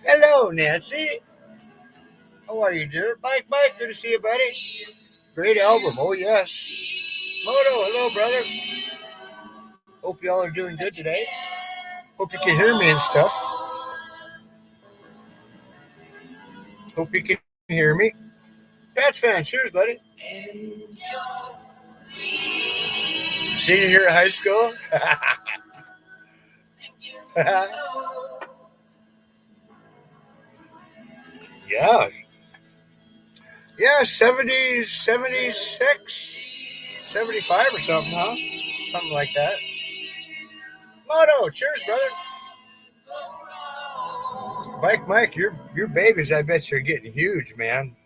Hello, Nancy. How are you, dear? Mike, good to see you, buddy. Great album. Oh, yes. Moto, hello, brother. Hope y'all are doing good today. Hope you can hear me and stuff. Hope you can hear me. Pats fan, cheers, buddy. Senior year of high school. Yeah. Yeah, 70, 76, 75 or something, huh? Something like that. Moto, cheers, brother. Mike, your babies, I bet you're getting huge, man.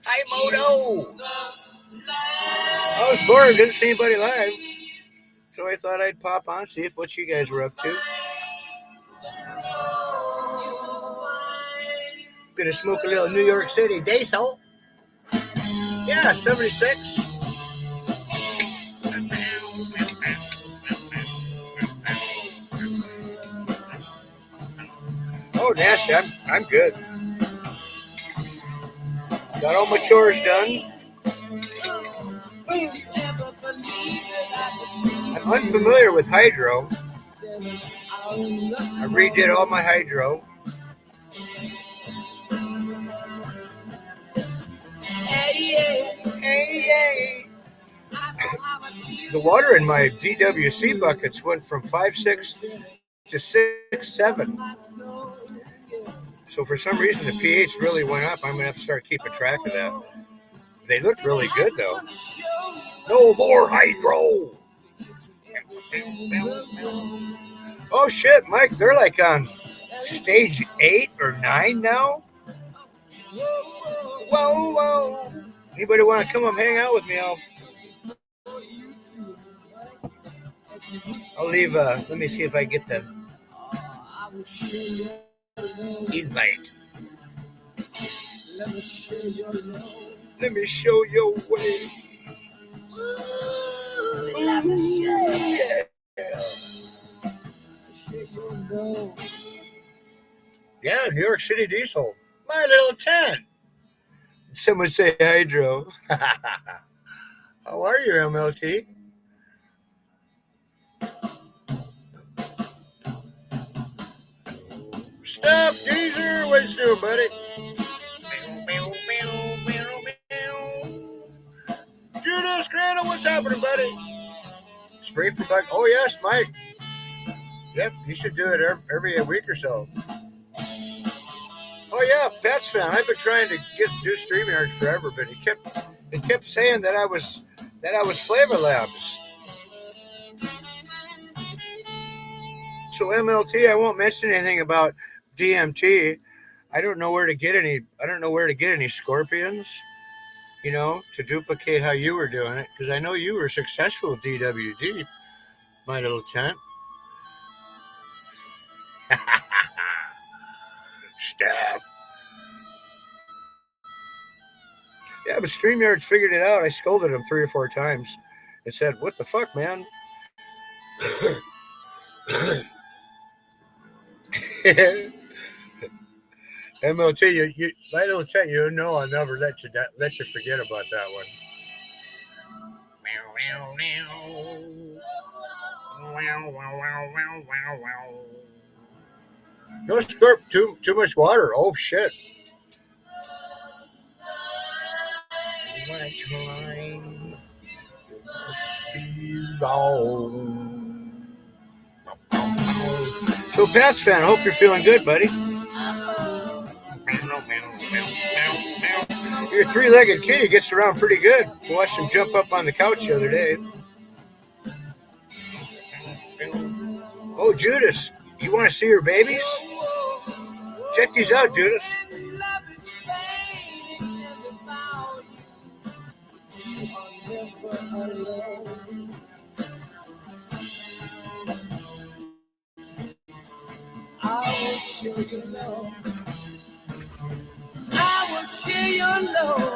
Hi, Moto. I was bored, didn't see anybody live, so I thought I'd pop on, see if what you guys were up to. Gonna smoke a little New York City diesel. Yeah, 76. Oh, Nancy, I'm good. Got all my chores done. I'm unfamiliar with hydro. I redid all my hydro. Hey. The water in my DWC buckets went from 5.6 to 6.7. So for some reason the pH really went up. I'm gonna have to start keeping track of that. They looked really good though. No more hydro. Oh shit, Mike, they're like on stage 8 or 9 now. Whoa. Anybody want to come up hang out with me? I'll leave. Let me see if I get the invite. Let me show your way. Yeah, New York City diesel. My little tent. Someone say hydro. How are you, MLT? Stop, geezer. What you doing, buddy? Judas Crandall, what's happening, buddy? Spray for bug. Oh, yes, Mike. Yep, you should do it every week or so. Oh yeah, Pets fan. I've been trying to do StreamYard forever, but it kept saying that I was Flavor Labs. So MLT, I won't mention anything about DMT. I don't know where to get any scorpions. To duplicate how you were doing it, because I know you were successful with DWD, my little tent. Staff. Yeah, but StreamYard's figured it out. I scolded him 3 or 4 times and said, "What the fuck, man?" MLT, my little tent, I'll never let you forget about that one. No scorp, too much water. Oh shit. My time must be long. So, Pats fan, I hope you're feeling good, buddy. Your three-legged kitty gets around pretty good. I watched him jump up on the couch the other day. Oh, Judas, you want to see your babies? Check these out, Judas.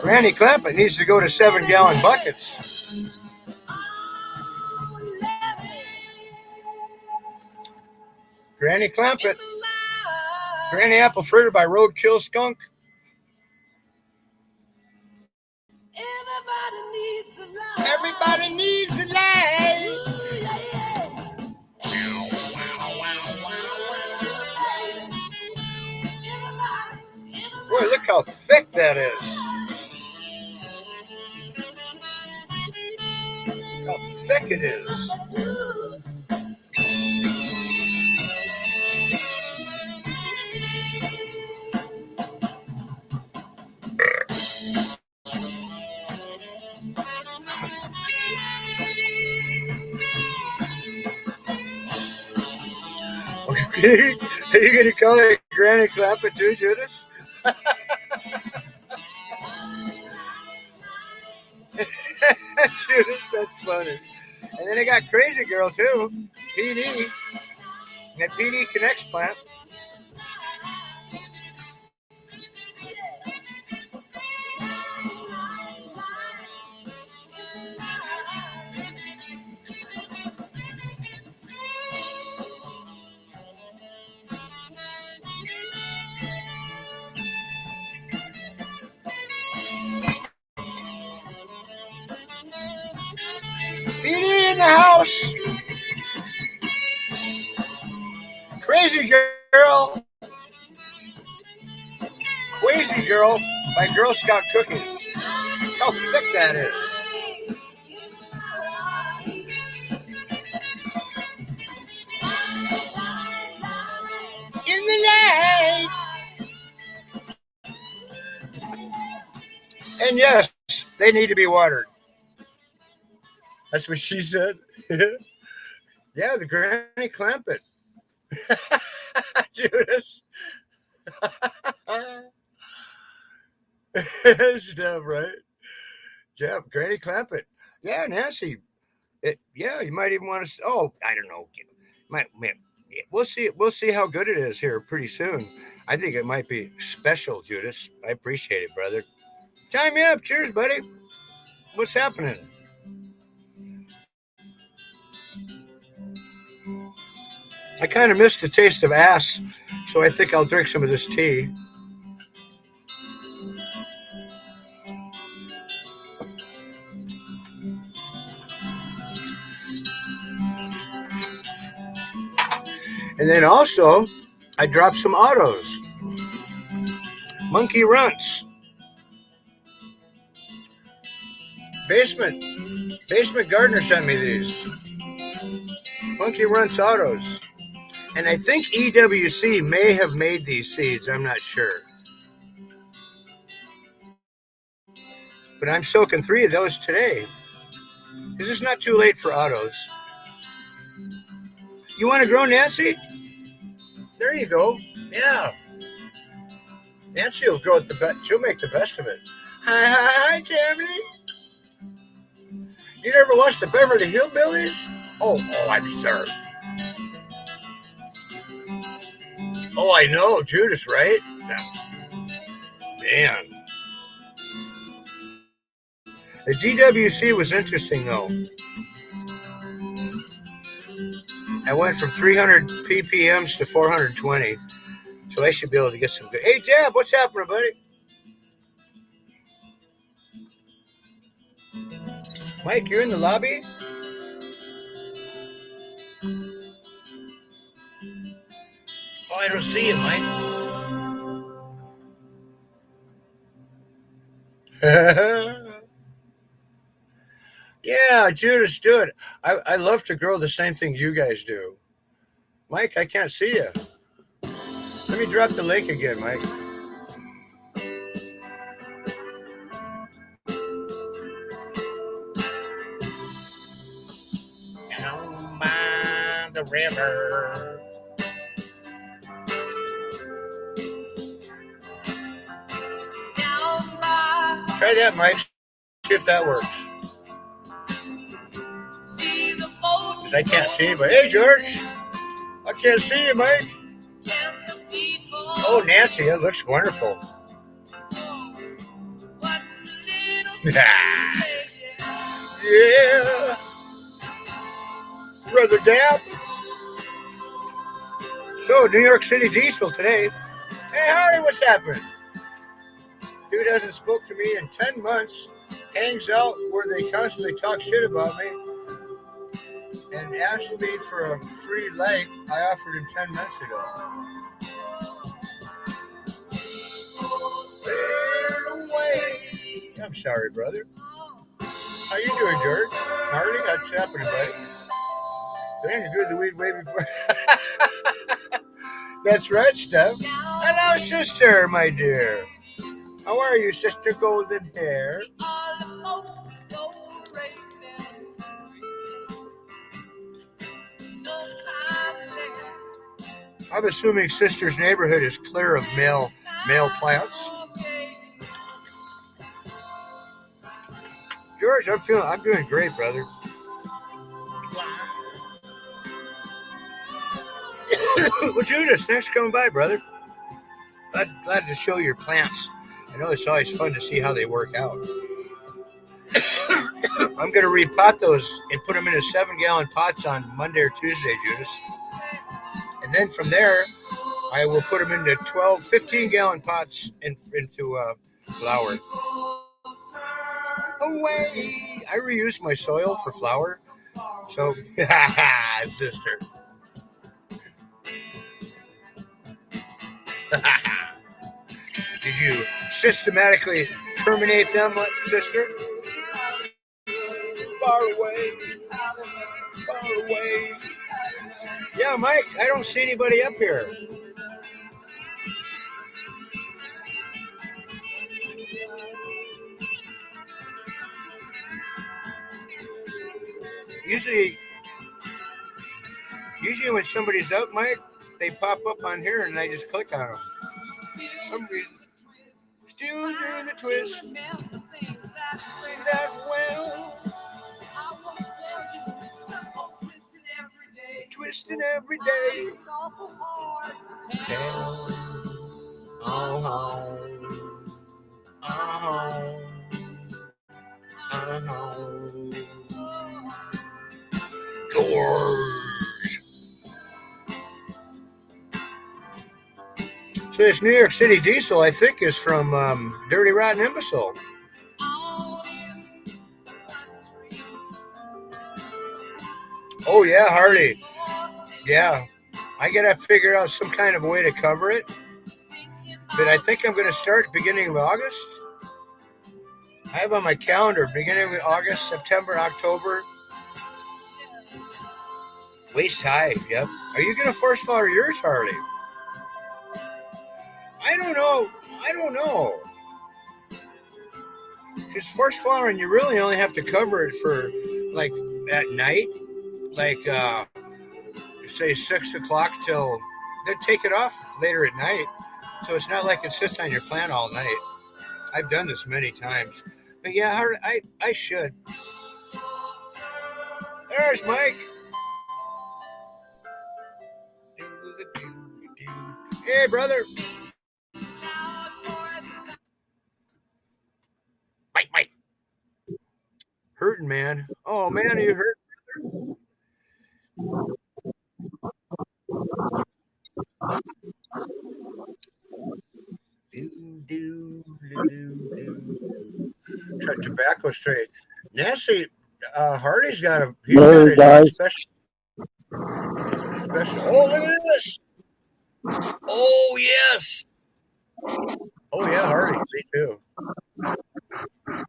Granny Clampett needs to go to 7-gallon buckets. Granny Clampett. Granny apple fritter by Roadkill Skunk. Everybody needs a light. Boy, look how thick that is. How thick it is. Okay. Are you going to call it Granny Clapping too, Judas? Judas, that's funny. And then I got Crazy Girl too. PD. That PD Connects plant. PD in the house. Crazy Girl. Quazy Girl by Girl Scout Cookies. How thick that is. In the light. And yes, they need to be watered. That's what she said. Yeah, the Granny Clampett. Judas. Stuff, right? Yeah, Granny Clampett. Yeah, Nancy. Yeah, you might even want to. Oh, I don't know. Yeah, we'll see. We'll see how good it is here pretty soon. I think it might be special, Judas. I appreciate it, brother. Time me up. Cheers, buddy. What's happening? I kind of missed the taste of ass, so I think I'll drink some of this tea. And then also, I dropped some autos. Monkey Runts. Basement. Basement Gardener sent me these. Monkey Runts autos. And I think EWC may have made these seeds. I'm not sure. But I'm soaking 3 of those today. Because it's not too late for autos. You want to grow, Nancy? There you go. Yeah. Nancy will grow it the best. She'll make the best of it. Hi, Tammy. You never watched the Beverly Hillbillies? Oh, I'm sorry. Oh, I know, Judas, right? Man. The GWC was interesting, though. I went from 300 ppms to 420, so I should be able to get some good. Hey, Jab, what's happening, buddy? Mike, you're in the lobby? Oh, I don't see you, Mike. Yeah, Judas, do it. I love to grow the same thing you guys do. Mike, I can't see you. Let me drop the link again, Mike. Down by the river. Try that, Mike. See if that works. Because I can't see anybody. Hey, George. I can't see you, Mike. Oh, Nancy, that looks wonderful. Yeah. Brother Dab. So, New York City diesel today. Hey, Harley, what's happening? Dude hasn't spoke to me in 10 months, hangs out where they constantly talk shit about me, and asked me for a free light I offered him 10 minutes ago. Clear away. I'm sorry, brother. How you doing, George? Harley, what's happening, buddy? Man, you do the weed way before. That's right, Steph. Hello, sister, my dear. How are you, sister golden hair? I'm assuming sister's neighborhood is clear of male plants. George, I'm doing great, brother. Well, Judas, thanks for coming by, brother. Glad to show your plants. I know it's always fun to see how they work out. I'm going to repot those and put them into 7-gallon pots on Monday or Tuesday, Judas. And then from there, I will put them into 12, 15-gallon pots into flour. Away! I reuse my soil for flour. So, sister. Did you systematically terminate them, sister? Far away, far away. Yeah, Mike, I don't see anybody up here. Usually, usually when somebody's up, Mike, they pop up on here and I just click on them. For some reason, still doing the twist that well, twisting every day. Down, oh, oh, George. So this New York City diesel, I think, is from Dirty Rotten Imbecile. Oh yeah, Harley. Yeah, I gotta figure out some kind of way to cover it. But I think I'm gonna start beginning of August. I have on my calendar beginning of August, September, October. Waist high. Yep. Are you gonna force flower yours, Harley? I don't know. I don't know. Because force flowering, you really only have to cover it for like at night, like say 6 o'clock till then take it off later at night. So it's not like it sits on your plant all night. I've done this many times. But yeah, I should. There's Mike. Hey, brother. Mike, Mike. Hurting, man. Oh, man, are you hurt? Do, do, do. Tobacco straight. Nancy Hardy's got a. He's got Hey his own guys, special. Oh, look at this. Oh yes. Oh yeah, Hardy. Me too.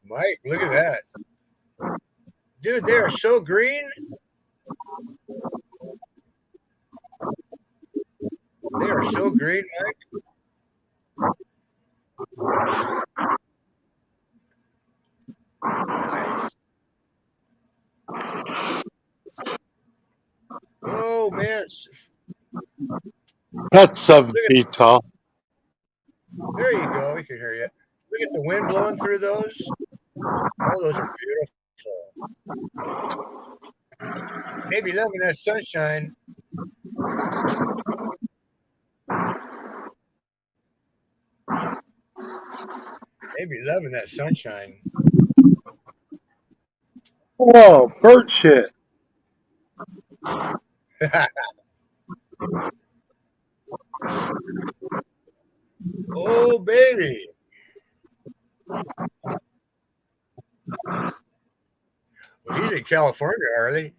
Mike, look at that, dude. They are so green. They are so green, Mike. Nice. Oh man, that's 7 look at. feet tall. There you go. We can hear you. Look at the wind blowing through those. Oh, those are beautiful. Maybe loving that sunshine. Maybe loving that sunshine. Whoa, bird shit. Oh, baby. Well, he's in California, Harley.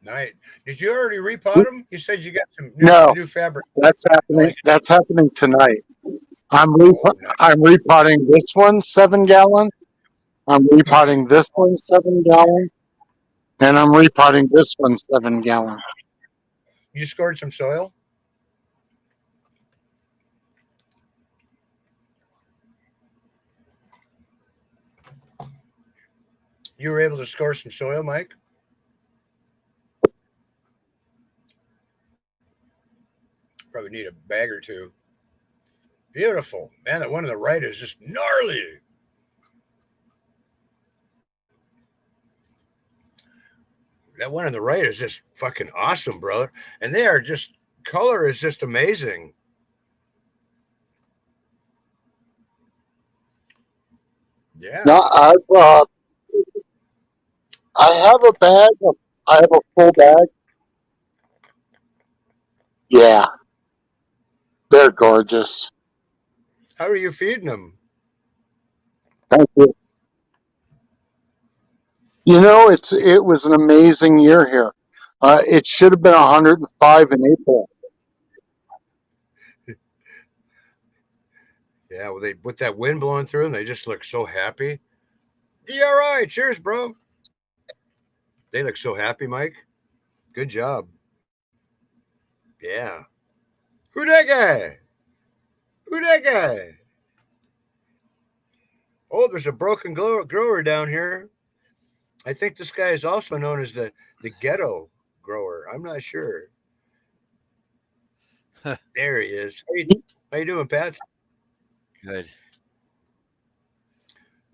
Night. Did you already repot them? You said you got some No, new fabric. that's I like happening. it. That's happening tonight. Oh, nice. I'm repotting this one 7 gallon. I'm repotting this one 7 gallon, and I'm repotting this one 7 gallon. You scored some soil. You were able to score some soil, Mike. Probably need a bag or two. Beautiful, man. That one on the right is just gnarly. That one on the right is just fucking awesome, brother. And they are just color is just amazing. Yeah. Now I have a bag. I have a full bag. Yeah, they're gorgeous. How are you feeding them? Thank you. You know, it was an amazing year here. It should have been 105 in April. Yeah, well, they with that wind blowing through them, they just look so happy. DRI, cheers, bro. They look so happy, Mike. Good job. Yeah. Who that guy? Who that guy? Oh, there's a broken grower down here. I think this guy is also known as the ghetto grower. I'm not sure. There he is. Hey, how you doing, Pat? Good.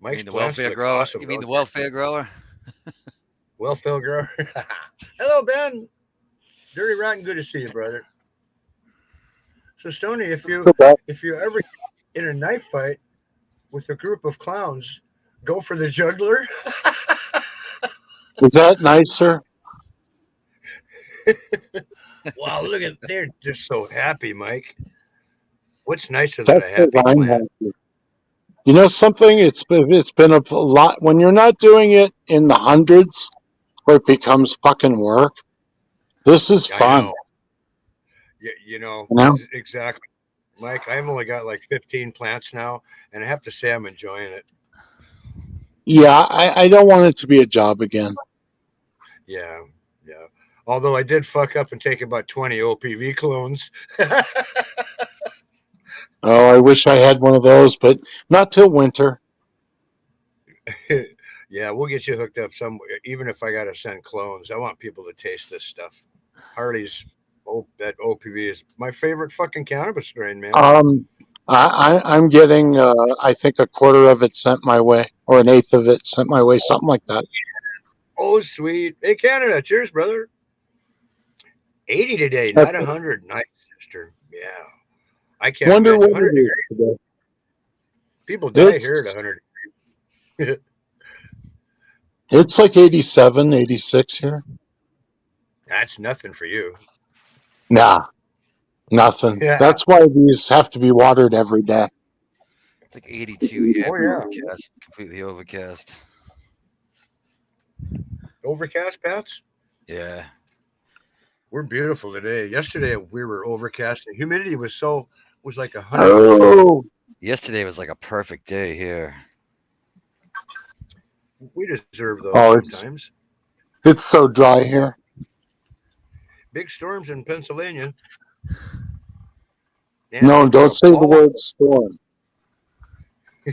You Mike's mean the plants welfare look grower? awesome, You mean don't the they? welfare grower? Well, Phil grower. Hello, Ben. Dirty rotten. Good to see you, brother. So, Stony, if you ever in a knife fight with a group of clowns, go for the juggler. Is that nicer? Wow, look at they're just so happy, Mike. What's nicer than That's a because happy I'm plant? happy. You know something? It's been a lot when you're not doing it in the hundreds where it becomes fucking work. This is I fun, know. You know, you know. exactly. Mike, I've only got like 15 plants now, and I have to say I'm enjoying it. Yeah, I don't want it to be a job again. Yeah, yeah. Although I did fuck up and take about 20 OPV clones. Oh, I wish I had one of those, but not till winter. Yeah, we'll get you hooked up some. Even if I got to send clones, I want people to taste this stuff. Harley's that OPV is my favorite fucking cannabis strain, man. Um, I'm getting I think a quarter of it sent my way, or an eighth of it sent my way, something like that. Oh, sweet. Hey, Canada, cheers, brother. 80 today, That's, not 100. Nice, sister. Yeah, I can't wonder imagine what 100 it is degrees. today. People die here at It's 100. it's like 87, 86 here. That's nothing for you. Nah, nothing. Yeah. That's why these have to be watered every day. It's like 82 here, Oh, but yeah. overcast, completely overcast. Overcast, Pats? Yeah. We're beautiful today. Yesterday we were overcast and humidity was like 100%. Oh, Yesterday was like a perfect day here. We deserve those oh, sometimes. it's so dry here. Big storms in Pennsylvania. Yeah, No, over don't a say the ball. word storm.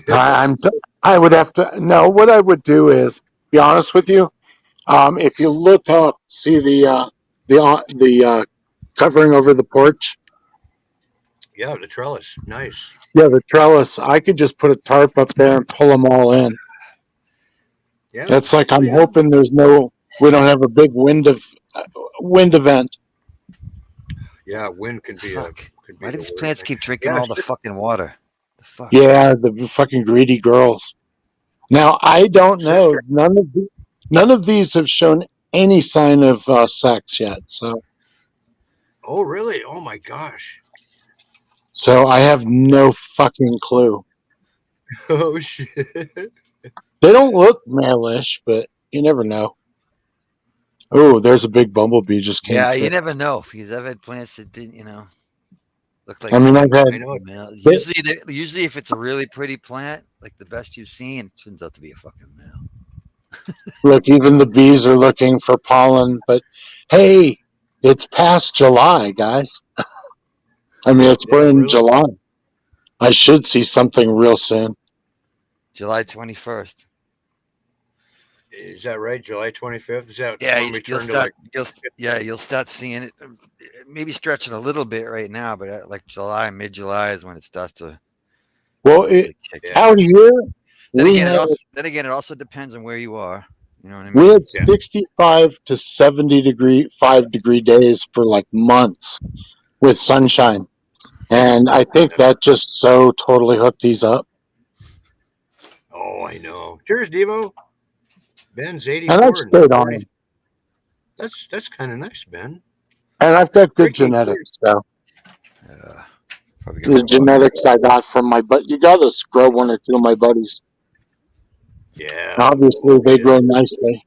I, I'm. I would have to. No, what I would do is be honest with you. If you look up, see the covering over the porch. Yeah, the trellis. Nice. Yeah, the trellis. I could just put a tarp up there and pull them all in. Yeah. It's like Oh I'm yeah. hoping we don't have a big wind event. Yeah, wind Fuck. can be Why do the these worst plants thing. keep drinking Yeah, all the fucking water? The fuck? Yeah, the fucking greedy girls. Now I don't know. sister. None of these have shown any sign of sex yet. So Oh really? Oh my gosh. So I have no fucking clue. Oh shit! They don't look malish, but you never know. Oh, there's a big bumblebee just came Yeah, through. you never know because I've had plants that didn't, look I like mean, I've I had know. male. they, Usually if it's a really pretty plant, like the best you've seen, it turns out to be a fucking male. look. Even the bees are looking for pollen. But hey, it's past July, guys. I mean, we're Yeah, in really. July. I should see something real soon. July 21st. Is that right? July 25th. Is that Yeah, when we you'll turn to start. like? You'll start seeing it. Maybe stretching a little bit right now, but like July, mid-July is when it starts to Well, really kick Yeah, in. out here Then we again, had it also depends on where you are. You know what I we mean? had yeah. 65 to 70 degree 5 degree days for like months with sunshine, and I think that just so totally hooked these up. Oh, I know. Cheers, Devo. Ben's And I've 84 and stayed 30. on, That's kind of nice, Ben. and I've got good Ricky, cheers. genetics. So Uh, Probably gonna the go out. genetics I got from my but you got to grow one or two of my buddies. Yeah. Obviously, Oh they shit. grow nicely.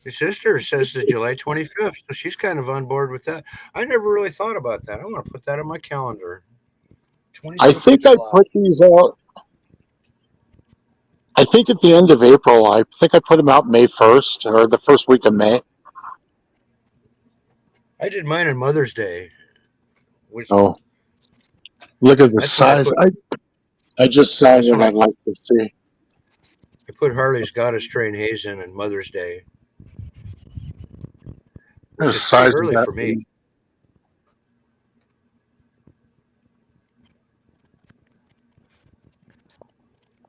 Your sister says the July 25th, so she's kind of on board with that. I never really thought about that. I want to put that on my calendar. I 25th of think I July. put these out. I think at the end of April. I think I put them out May 1st or the first week of May. I did mine on Mother's Day, which Oh, look at the that's when I size. put I just saw that's when what I'd like to see. I put Harley's Goddess Train Haze in on Mother's Day, The which is pretty size of early that for me. thing.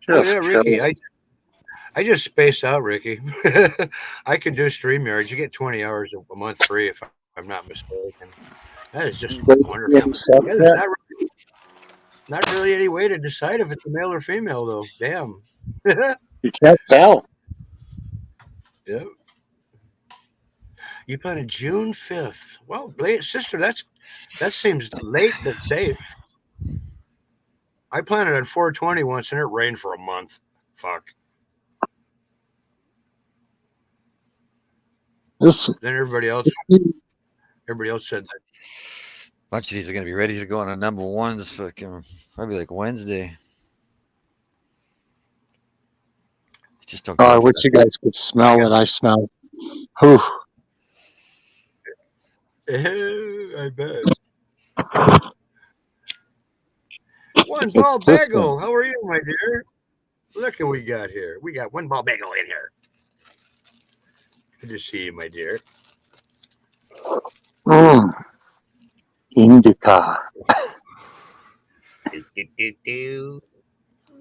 Oh yeah, Just Ricky. kidding. I just space out, Ricky. I can do StreamYards. You get 20 hours a month free if I'm not mistaken. That is just wonderful. Yeah, there's Subset. not really any way to decide if it's a male or female though. Damn. You can't tell. Yeah. You planted June 5th. Well, late sister, that seems late but safe. I planted on 420 once and it rained for a month. Fuck. This, Then this everybody else said that. A bunch of these are gonna be ready to go on a number ones fucking probably like Wednesday. Just don't oh, get I a wish you guys could I smell what guess I smell. Whew. I bet. One It's ball this one. bagel. How are you, my dear? Look what we got here. We got one ball bagel in here. Good to see you, my dear. Mm, indica.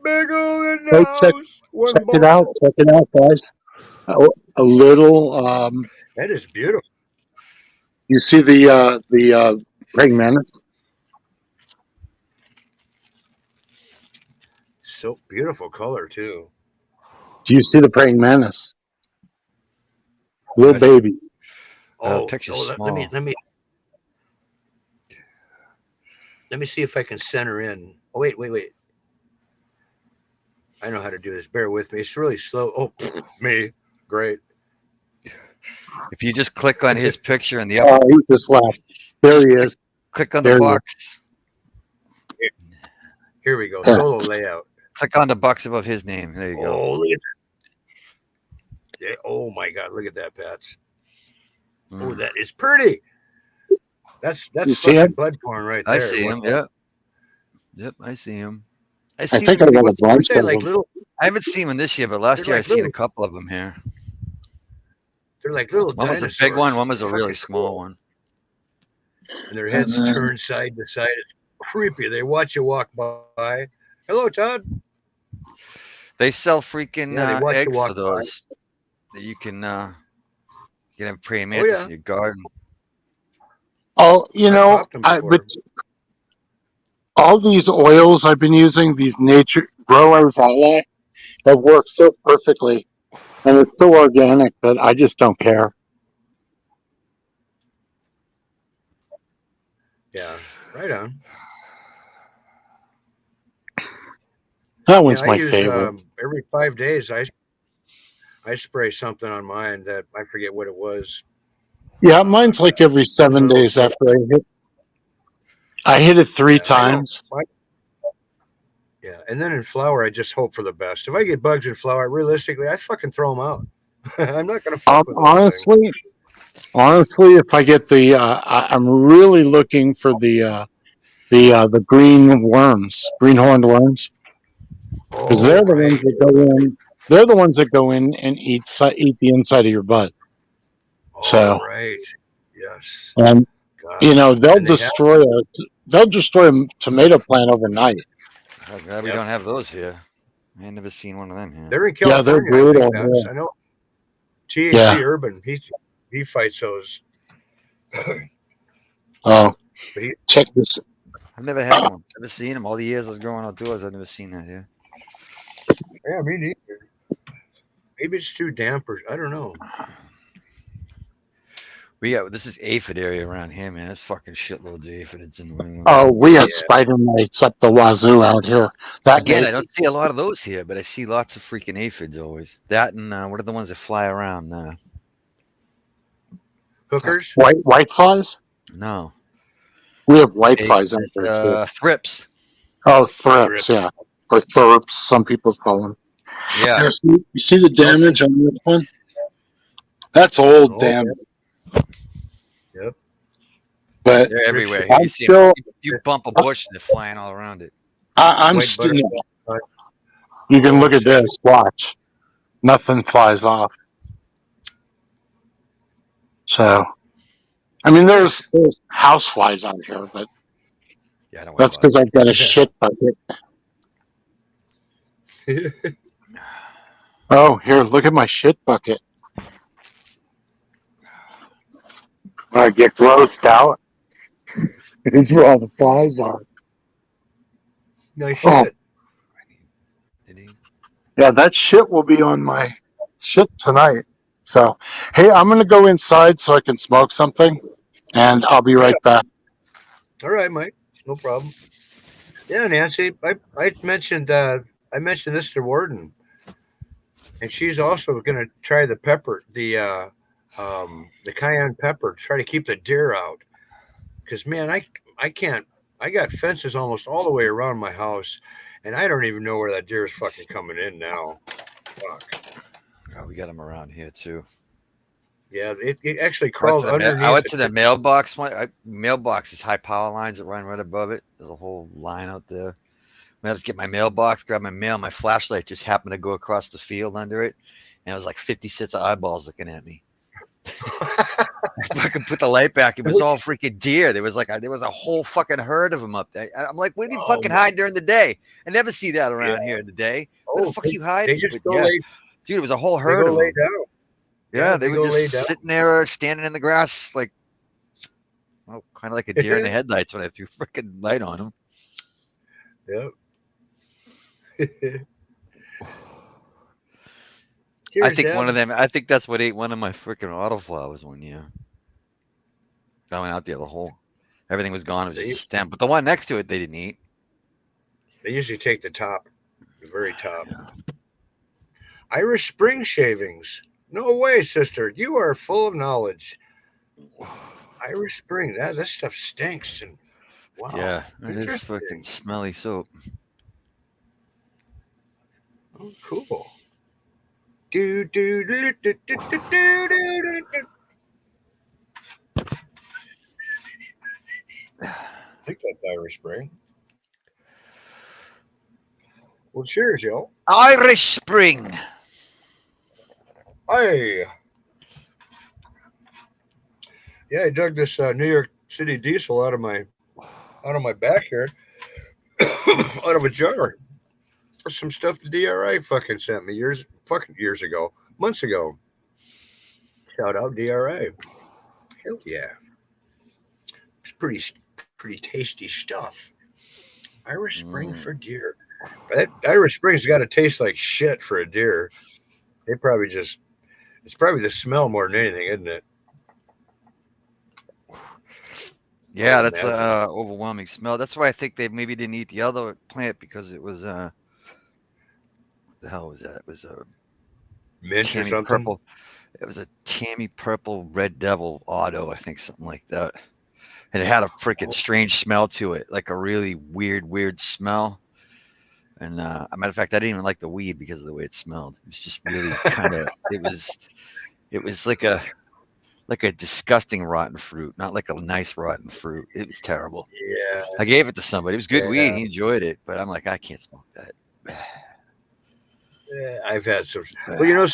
Bagel in the Go house. check One it ball. out. Check it out, guys. A little. That is beautiful. You see the praying mantis? So beautiful color too. Do you see the praying mantis? Little I see baby. picture's Let me small. let me see if I can center in. Oh wait. I know how to do this. Bear with me. It's really slow. Oh, me. Great. If you just click on his picture in the Oh, upper, he just left. There just he is. click on the There he is. box. Here we go. Solo layout. Click on the box above his name. There you go. Oh, look at that. Yeah, oh my God. Look at that, Pats. Oh, Mm. that is pretty. You That's see fucking him? bud corn right I there. see What? him. Yep. Yep. I see him. I I see think them I every got a once. Aren't bunch they of like them. little? I haven't seen one this year, but They're last year I like seen a little. couple of them here. They're like little One was a big one. dinosaurs. One was It's a really fucking small cool. one. And their heads Uh, turn side to side. It's creepy. They watch you walk by. Hello, Todd. They sell Yeah, freaking they watch you eggs walk for by. those that you can have praying Oh mantis yeah, in your garden. oh, I've popped them but before. all these oils I've been using, these nature growers ally, have worked so perfectly, and it's so organic that I just don't care. Yeah, right on. That Yeah, one's I my use favorite. every 5 days. I spray something on mine that I forget what it was. Yeah, mine's like every It was a seven little days soap. after I hit it three Yeah, I don't. times. Yeah, and then in flour, I just hope for the best. If I get bugs in flour, realistically, I fucking throw them out. I'm not gonna fuck with those things. Honestly, if I get I'm really looking for the green worms, greenhorned worms, because Oh they're the ones right, that go in. They're the ones that go in and eat the inside of your butt. oh So, right, yes. and God, they'll and they have. destroy a tomato plant overnight. I'm glad we Yep, don't have those here. I ain't never seen one of them here. they're in Yeah, they're California, I think, brutal Bats. here. I know Yeah. THC Urban. He fights those, but Oh, he. check this. I've never had one. Never seen them. All the years I was growing outdoors, I've never seen that here. Yeah, me neither. Maybe it's too damp, or I don't know. We got this is aphid area around here, man. There's fucking shitloads of aphids in New England. Oh, we have Yeah, spider mites up the wazoo out here. That Again, they, I don't see a lot of those here, but I see lots of freaking aphids always. That and what are the ones that fly around? hookers. white flies. No, We have white flies out there too. thrips. Oh, Thrip. thrips, yeah, or thirps. Some people call them. Yeah, You see the those are damage on this one? That's old Oh damage. yeah, yep. But they're Rich everywhere here. You I'm see them. still, You bump a bush and they're flying all around it. I'm white still. butterfly. You can Oh, look at sister. this. Watch, nothing flies off. So, I mean, Nice. there's house flies out here, but Yeah, I don't worry that's about because I've got a Yeah. shit bucket. Oh, here, look at my shit bucket. When I get grossed out, it's where all the flies are. Nice Oh, shit. it. yeah, that shit will be on my shit tonight. So, hey, I'm going to go inside so I can smoke something, and I'll be Right right back. on. All right, Mike. No problem. Yeah, Nancy. I mentioned this to Warden, and she's also going to try the pepper, the cayenne pepper, try to keep the deer out. Because man, I can't. I got fences almost all the way around my house, and I don't even know where that deer is fucking coming in now. Fuck. Oh, we got them around here too. Yeah, it actually crawled I underneath went the. to the mailbox. Mailbox is high power lines that run right above it. There's a whole line out there. I had to get my mailbox, grab my mail. My flashlight just happened to go across the field under it, and it was like 50 sets of eyeballs looking at me. I fucking put the light back. It was all freaking deer. There was a whole fucking herd of them up there. I'm like, where do you Oh fucking my, hide during the day? I never see that yeah. around here in the day. Where the Oh, fuck are you they hiding? just But go yeah, lay. dude, it was a whole They herd go of lay them. down. Yeah, Yeah, they they were go lay just down. sitting there, standing in the grass, like, well, kind of like a deer in the headlights when I threw freaking light on them. Yep. I Cheers, think one of Deb. them. I think that's what ate one of my freaking autoflowers one year. I went out there, the whole everything was gone. It was They just a used, stem, but the one next to it they didn't eat. they usually take the top, the very top. Irish Spring shavings. No way, sister. You are full of knowledge. Irish Spring. That stuff stinks. And wow, Yeah, it is fucking interesting. smelly soap. Oh, cool. Do do do do do do do do do. I think that's Irish Spring. Well, cheers, y'all. Irish Spring. Hey, yeah, I dug this New York City diesel out of my back here, out of a jar. Some stuff the DRI fucking sent me years ago, months ago. Shout out DRI. Hell yeah, it's pretty tasty stuff. Irish Spring for Mm. deer. That Irish Spring's got to taste like shit for a deer. They probably just it's probably the smell more than anything, isn't it? I Yeah, would that's imagine. a overwhelming smell. That's why I think they maybe didn't eat the other plant because it was the hell was that? It was a Mint or tammy something. purple. It was a tammy purple red devil auto, I think, something like that. And it had a freaking Oh, strange smell to it, like a really weird smell. And a matter of fact, I didn't even like the weed because of the way it smelled. It was just really kind of. It was like a disgusting rotten fruit, not like a nice rotten fruit. It was terrible. yeah, I gave it to somebody. It was good weed. yeah. He enjoyed it, but I'm like, I can't smoke that. I've had some. Well,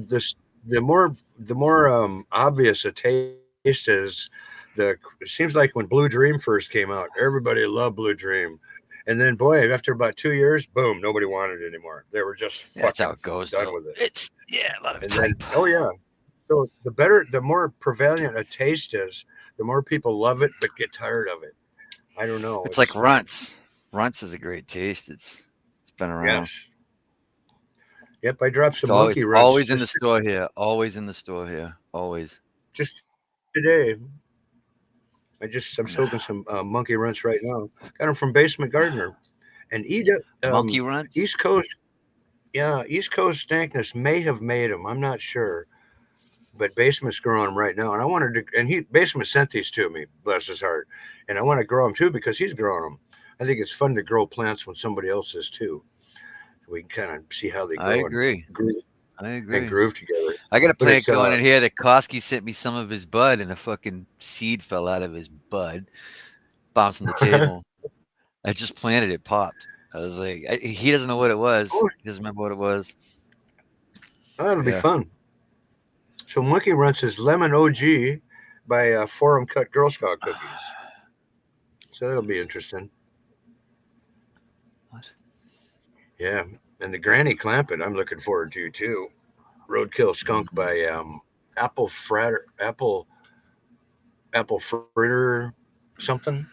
this the more obvious a taste is, the it seems like when Blue Dream first came out, everybody loved Blue Dream, and then boy, after about 2 years, boom, nobody wanted it anymore. They were just That's how fucking it goes, done though. with it. It's yeah, a lot of And it's then, hype. oh yeah, so the more prevalent a taste is, the more people love it but get tired of it. I don't know. It's like It's runts. Runts is a great taste. It's been around. yes, yep. I dropped It's some always monkey runts always in the store here. Always in the store here. Always. just today. I'm soaking some monkey runts right now. Got them from Basement Gardener, and Monkey runts. East Coast. Yeah, East Coast Dankness may have made them. I'm not sure, but Basement's growing them right now, and I wanted to. And he Basement sent these to me, bless his heart, and I want to grow them too because he's growing them. I think it's fun to grow plants when somebody else is too. We can kind of see how they I grow agree. groove, I and agree. groove together. I got a But plant it's going in here that Koski sent me some of his bud, and a fucking seed fell out of his bud, bounced on the table. I just planted it, popped. I was like, he doesn't know what it was. oh, He doesn't remember what it was. that'll be Yeah. fun. So Monkey Runts is Lemon OG by Forum Cut Girl Scout cookies. So that'll be interesting. What? Yeah, and the Granny Clampett, I'm looking forward to too. Roadkill Skunk Mhm. by Apple Fratter, Apple Fritter, something.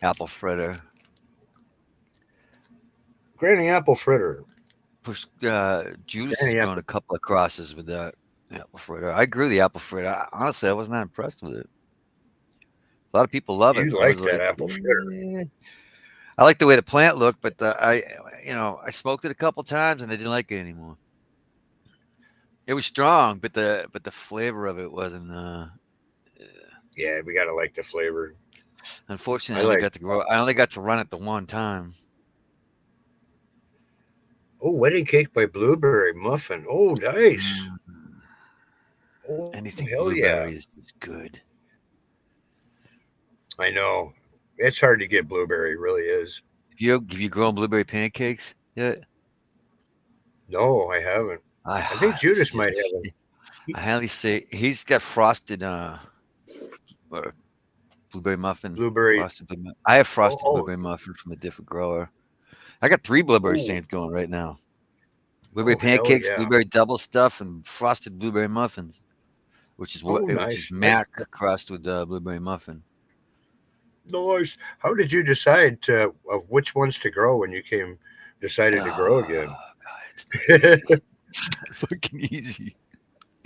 Apple fritter. Granny Apple Fritter. Push. Judas has Granny grown Apple. a couple of crosses with that apple fritter. I grew the apple fritter. Honestly, I was not impressed with it. A lot of people love it. You I was like that like, apple fritter? I like the way the plant looked, but I smoked it a couple times and I didn't like it anymore. It was strong, but the flavor of it wasn't. Yeah, we gotta like the flavor. Unfortunately, I like. I only got to run it the one time. Oh, wedding cake by Blueberry Muffin. Oh, nice. Mm, Oh hell anything yeah! blueberry is good. I know. It's hard to get blueberry. It really is. Have you grown blueberry pancakes yet? No, I haven't. I I think highly Judas might suggest. have them. I highly say he's got frosted or blueberry muffin. Blueberry. I have Oh, frosted oh, blueberry muffin from a different grower. I got 3 blueberry oh, stains going right now. Blueberry oh, hell pancakes, yeah. blueberry double stuff, and frosted blueberry muffins, Oh, which is nice. That's mac crossed with blueberry muffin. nice. How did you decide of which ones to grow when you came decided to grow Oh again? god, it's not You easy. It's not fucking easy.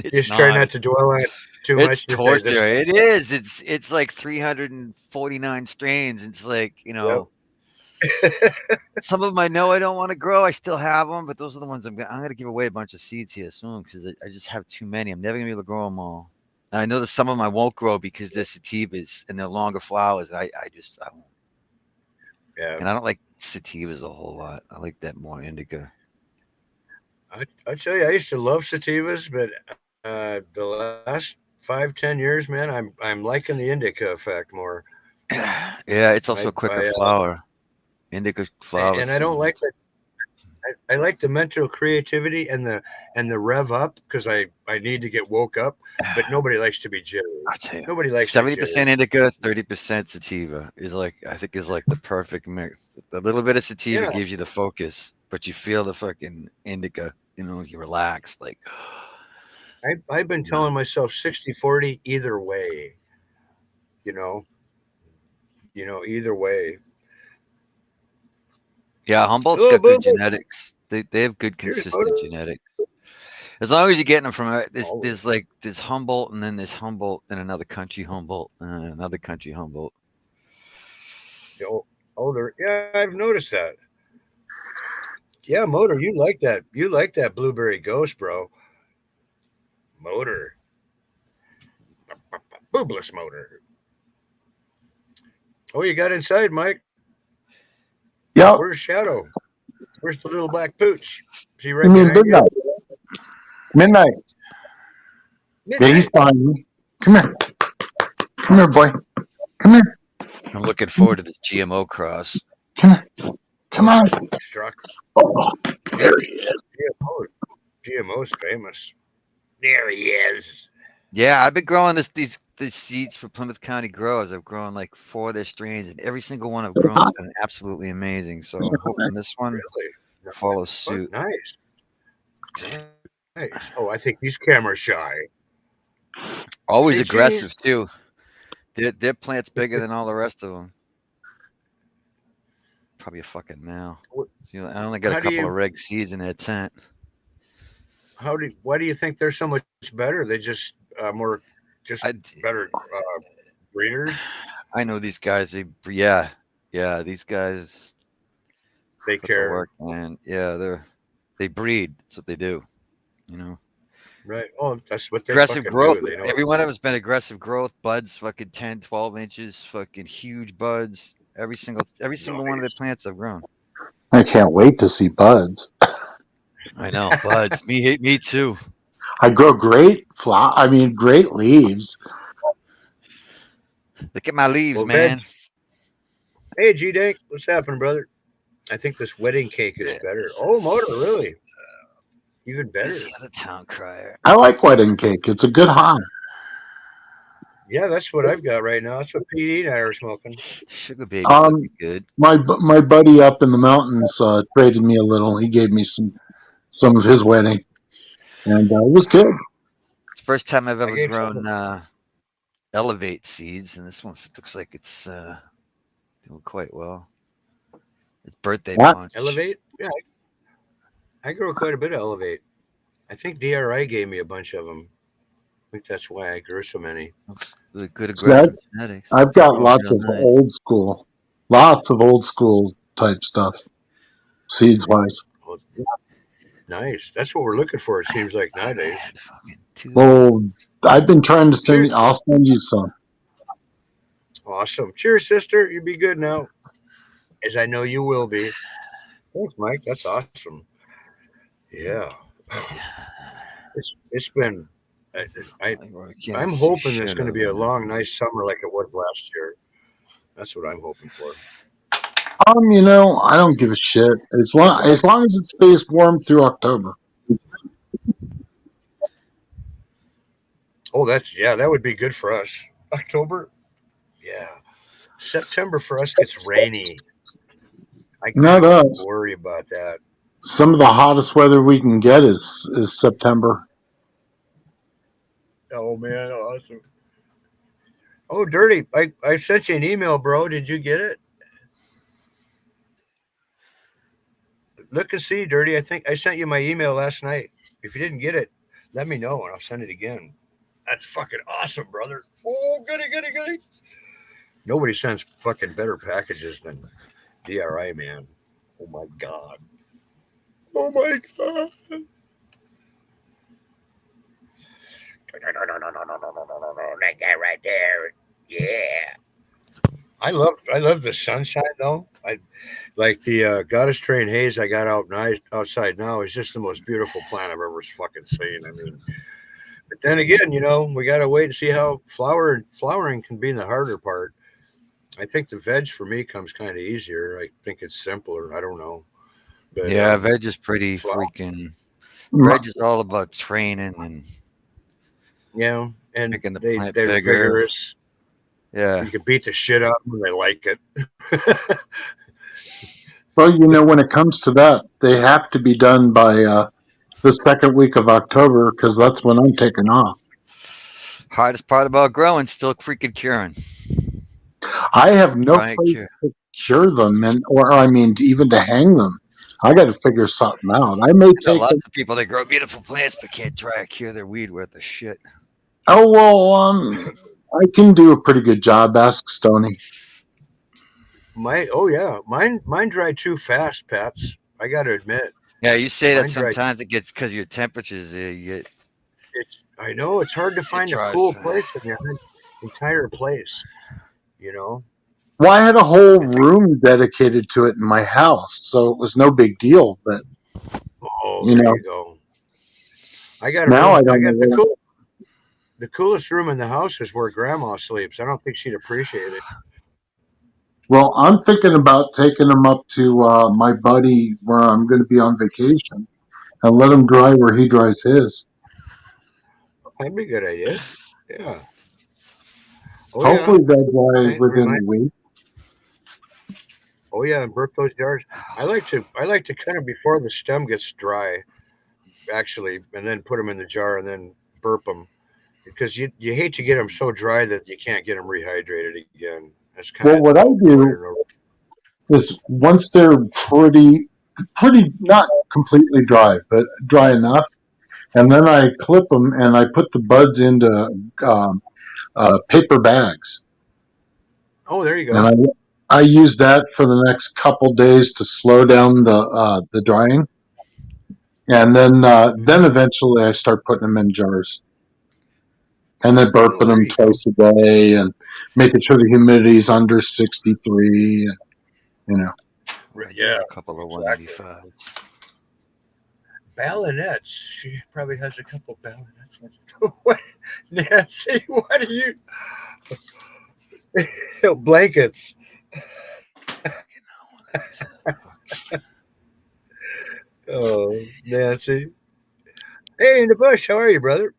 It's just try not. not to dwell on it too It's much. Just say this. torture. It is. It's like 349 strains. It's like, Yep. some of them I know I don't want to grow. I still have them, but those are the ones I'm gonna give away a bunch of seeds here soon because I just have too many. I'm never gonna be able to grow them all. And I know that some of them I won't grow because they're sativas and they're longer flowers. I won't. Yeah. And I don't like sativas a whole lot. I like that more indica. I tell you, I used to love sativas, but the last 5, 10 years, man, I'm liking the indica effect more. Yeah, it's also a quicker flower. Indica flowers And I don't like sweetens. that. I like the mental creativity and the rev up because I need to get woke up. But nobody likes to be jittery. I'll tell you, Nobody likes to 70% jittery. indica, 30% sativa is like the perfect mix. A little bit of sativa Yeah, gives you the focus, but you feel the fucking indica. You relax. Like, I've been you know. telling myself 60/40 either way. You know, either way. Yeah, Humboldt's Hello, got good Bubbles. genetics. They have good Cheers, consistent buddy. genetics. As long as you're getting them from Always. there's like there's Humboldt and then there's Humboldt and another country Humboldt and another country Humboldt. The older. Yeah, I've noticed that. Yeah, Motor, you like that. You like that blueberry ghost, bro. Motor. Boobless motor. Oh, you got inside, Mike. Yep. Where's Shadow? Where's the little black pooch? Is he You right mean behind you? midnight? Midnight. Yeah, he's Midnight. behind me. Come here. Come here, boy. Come here. I'm looking forward to this GMO cross. Come here. Come Oh, on. struck. Oh, there he is. GMO. GMO's famous. There he is. Yeah, I've been growing these seeds for Plymouth County growers. I've grown like 4 of their strains, and every single one I've grown has been absolutely amazing. So I'm hoping this one Really? follows What? suit. Nice. Nice. Oh, I think he's camera shy. Say Always cheese. aggressive too. Their plant's bigger than all the rest of them. Probably a fucking male. So, I only got a How do couple of you? reg seeds in their tent. How do? Why do you think they're so much better? They just more, just I better breeders. I know these guys. Yeah, these guys They put the care. work in. Yeah, they breed. That's what they do. You know, Right. Oh, that's what they aggressive fucking do. growth. They know what Every to one do. of them's been aggressive growth. Buds, fucking 10, 12 inches, fucking huge buds. Every single one of their Nice. plants I've grown. I can't wait to see buds. I know buds. Me too. I grow great flower. I mean, great leaves. Look at my leaves, Well, veg. man. Hey, G Dank, what's happening, brother? I think this wedding cake is better. This Oh, is Motor, really? Even busy better. on the town crier. I like wedding cake. It's a good high. Yeah, that's what I've got right now. That's what PD and I are smoking. Sugar baby's Um, looking good. my buddy up in the mountains traded me a little. He gave me some of his wedding, and it was good. It's the first time I've I ever gave some. grown elevate seeds, and this one looks like it's doing quite well. It's birthday Yeah, punch. Elevate? Yeah, I grow quite a bit of Elevate. I think DRI gave me a bunch of them. I think that's why I grew so many. Looks really good so that aggressive genetics. I've It's got growing lots of old school type stuff, seeds wise. Well, nice. That's what we're looking for, it seems like I've nowadays. had fucking 2. Well, I've been trying to send. Cheers. I'll send you some. Awesome. Cheers, sister. You be good now, as I know you will be. Thanks, Mike. That's awesome. Yeah. It's been. I, I I can't I'm even see hoping there's shit going to of be a it. long, nice summer like it was last year. That's what I'm hoping for. I don't give a shit as long as it stays warm through October. Oh, that would be good for us. October. Yeah. September for us gets rainy. I kind Not of us. worry about that. Some of the hottest weather we can get is September. Oh man, awesome. Oh, dirty. I sent you an email, bro. Did you get it? Look and see, dirty. I think I sent you my email last night. If you didn't get it, let me know and I'll send it again. That's fucking awesome, brother. Oh, goody, goody, goody. Nobody sends fucking better packages than DRI, man. Oh my god. Oh my god. That guy right there. Yeah. I love the sunshine though. I like the goddess train haze I got outside now is just the most beautiful plant I've ever fucking seen. I mean, but then again, we gotta wait and see how flowering can be the harder part. I think the veg for me comes kind of easier. I think it's simpler. I don't know, but Yeah, veg is pretty flower, freaking. My, Veg is all about training and and making the they plant they're bigger. vigorous. Yeah. You can beat the shit out of them. They like it. well, when it comes to that, they have to be done by the second week of October because that's when I'm taking off. Hardest part about growing, still freaking curing. I have no Giant cure. place to cure them, or I mean, even to hang them. I got to figure something out. I may I know take them. lots of people that grow beautiful plants but can't dry or cure their weed worth of shit. Oh well, I can do a pretty good job. Ask Stony. mine dry too fast, Pats. I got to admit, Yeah, you say that mine dry. sometimes it gets because your temperatures, It's I know it's hard to it find a dries. cool place in the entire place. You know, Well, I had a whole I think. room dedicated to it in my house, so it was no big deal. But Oh, you there know, you go. I got a now I room. I don't know got the where. coolest room in the house is where Grandma sleeps. I don't think she'd appreciate it. Well, I'm thinking about taking them up to my buddy where I'm going to be on vacation and let him dry where he dries his. That'd be a good idea. Yeah. Oh yeah. Hopefully, they'll dry within Remind. a week. Oh yeah, and burp those jars. I like to cut them before the stem gets dry, actually, and then put them in the jar and then burp them because you hate to get them so dry that you can't get them rehydrated again. That's kind of Well, what the I point of do no. is once they're pretty not completely dry, but dry enough, and then I clip them and I put the buds into um, paper bags, Oh, there you and go. I use that for the next couple days to slow down the drying, and then Hmm. eventually I start putting them in jars, and then burping Oh, there them you go. twice a day, and making sure the humidity is under 63. You know, I do Yeah, have a couple of exactly. 185s. Ballonettes. She probably has a couple ballonettes. What, Nancy? What are you? Blankets. Fucking hell, one of these. Oh, Nancy. Hey, in the bush. How are you, brother?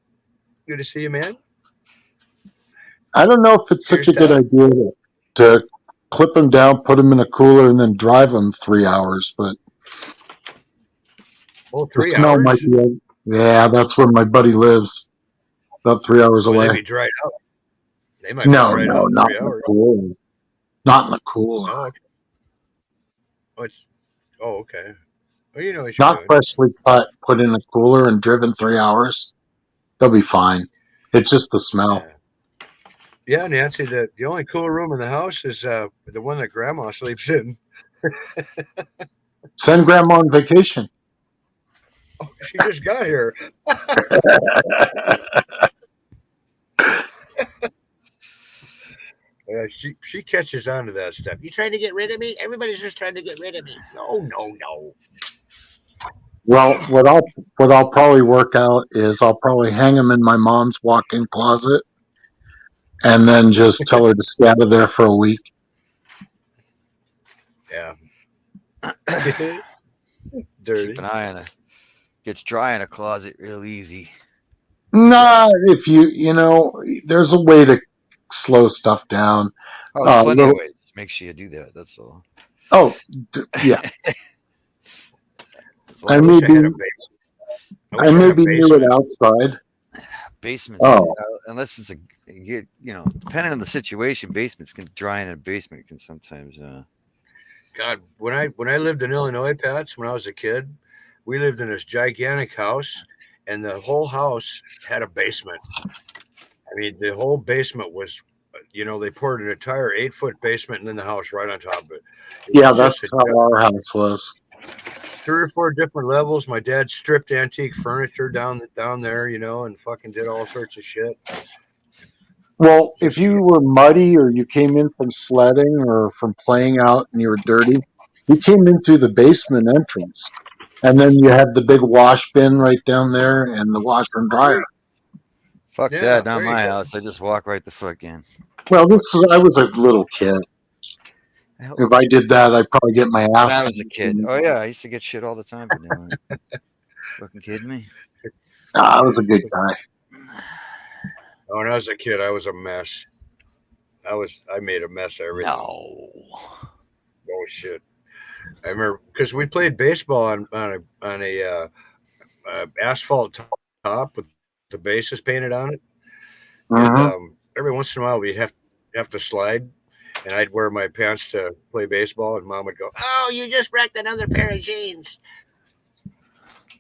Good to see you, man. I don't know if it's Here's such a to good idea to clip them down, put them in a cooler, and then drive them 3 hours, but oh the three smell might hours. be. Yeah, that's where my buddy lives, about 3 hours Will they away. be dried out? They might be No, dried no, out in not three in the hours. cooler. Not in the cooler. Oh, okay. Oh, okay. Well, you know what you're Not doing. freshly cut, put in a cooler and driven 3 hours. They'll be fine. It's just the smell. Yeah. Yeah, Nancy. The only cool room in the house is the one that Grandma sleeps in. Send grandma on vacation. Oh, she just got here. She catches on to that stuff. You trying to get rid of me? Everybody's just trying to get rid of me. No, no, no. Well, what I'll probably work out is I'll probably hang them in my mom's walk-in closet and then just tell her to stay out of there for a week. Yeah. Just keep Dirty. an eye on it. Gets dry in a closet real easy. Yeah. Nah, if there's a way to slow stuff down. Oh, there's plenty of Little. ways. Just make sure you do that. That's all. Oh, yeah. As I long I as may wish I be had a base. I I wish I may had a be new at basement. outside. basements, Oh, unless it's a depending on the situation, basements can dry in a basement can sometimes. God, when I lived in Illinois, Pats, when I was a kid, we lived in this gigantic house, and the whole house had a basement. I mean, the whole basement was, they poured an entire 8 foot basement and then the house right on top of it. It yeah, was just that's a how our house was. 3 or 4 different levels. My dad stripped antique furniture down there, and fucking did all sorts of shit. Well, if Just you were muddy or you came in from sledding or from playing out and you were dirty, you came in through the basement entrance. And then you had the big wash bin right down there and the washer and dryer. Fuck yeah, that, not there you my go. house. I just walk right the fuck in. Well, I was a little kid. Hell, If I did that, I'd probably get my when I ass was a kid, handed. oh yeah, I used to get shit all the time for doing it. Fucking kidding me? I was a good guy. When I was a kid, I was a mess. I made a mess of everything. No. Oh shit! I remember because we played baseball on a asphalt top with the bases painted on it, and Hmm. every once in a while we'd have to slide, and I'd wear my pants to play baseball, and Mom would go, "Oh, you just wrecked another pair of jeans."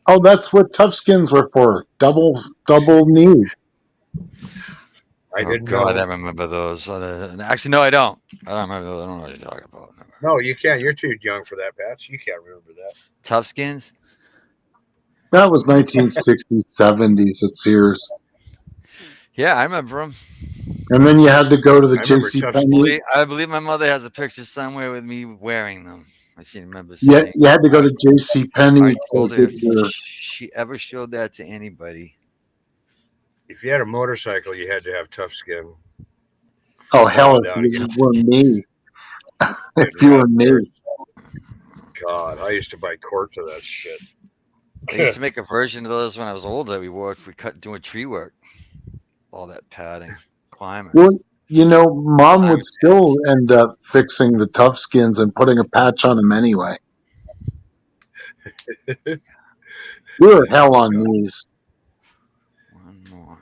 Oh, that's what tough skins were for. Double knee. I Oh didn't God, I know. remember those. Actually, no, I don't. I don't remember those. I don't know what you're talking about. No, you can't. You're too young for that, Pat. You can't remember that. Tough skins. That was 1960s, 70s at Sears. Yeah, I remember them. And then you had to go to the I remember J.C. tough. Penney. I believe my mother has a picture somewhere with me wearing them. I she remember Yeah, saying. you had to go to J.C. I Penney to told her get if your. she ever showed that to anybody, If you had a motorcycle, you had to have tough skin. Oh Fall hell, if down again. you were me, if Getting you run were upstairs. me, God, I used to buy quarts of that shit. they used to make a version of those when I was older. We wore if we cut doing tree work. All that padding, climbing, well, Mom would climbing still end up fixing the tough skins and putting a patch on them anyway. We were hell on God. knees. one more.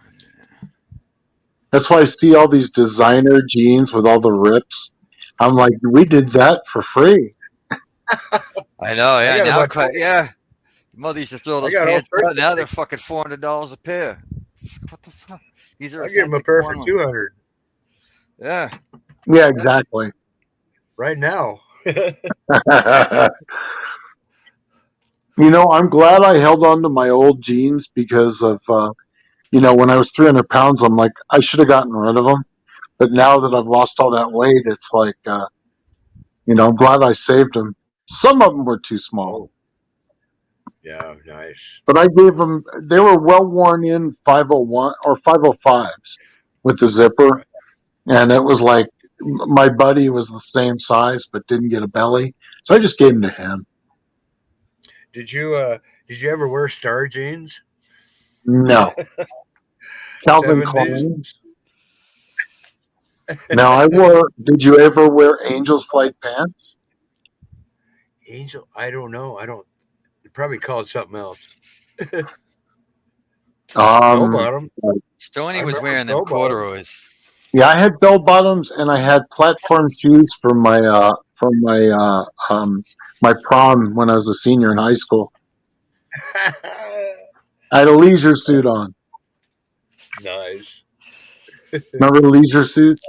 That's why I see all these designer jeans with all the rips. I'm like, we did that for free. I know, I yeah. got Now, about yeah. Mother used to throw I those got all pants sorts out. of Now they're things. fucking $400 a pair. What the fuck? These are I'll give him a authentic pair for Cornland. 200 Yeah. Yeah, exactly. right now. I'm glad I held on to my old jeans because of, when I was 300 pounds, I'm like, I should have gotten rid of them. But now that I've lost all that weight, it's like, I'm glad I saved them. Some of them were too small, Oh, yeah, nice. but I gave them, they were well worn in 501 or 505s with the zipper. Right. And it was like, my buddy was the same size, but didn't get a belly. So I just gave them to him. Did you uh did you ever wear star jeans? No. Calvin 70s? Klein. Now did you ever wear Angel's Flight pants? Angel, I don't know. I don't you probably call it something else. Bell Um, bottom. I Stoney was remember wearing them bell bottom. corduroys. yeah, I had bell bottoms and I had platform shoes for my prom when I was a senior in high school. I had a leisure suit on. Nice. Remember the leisure suits?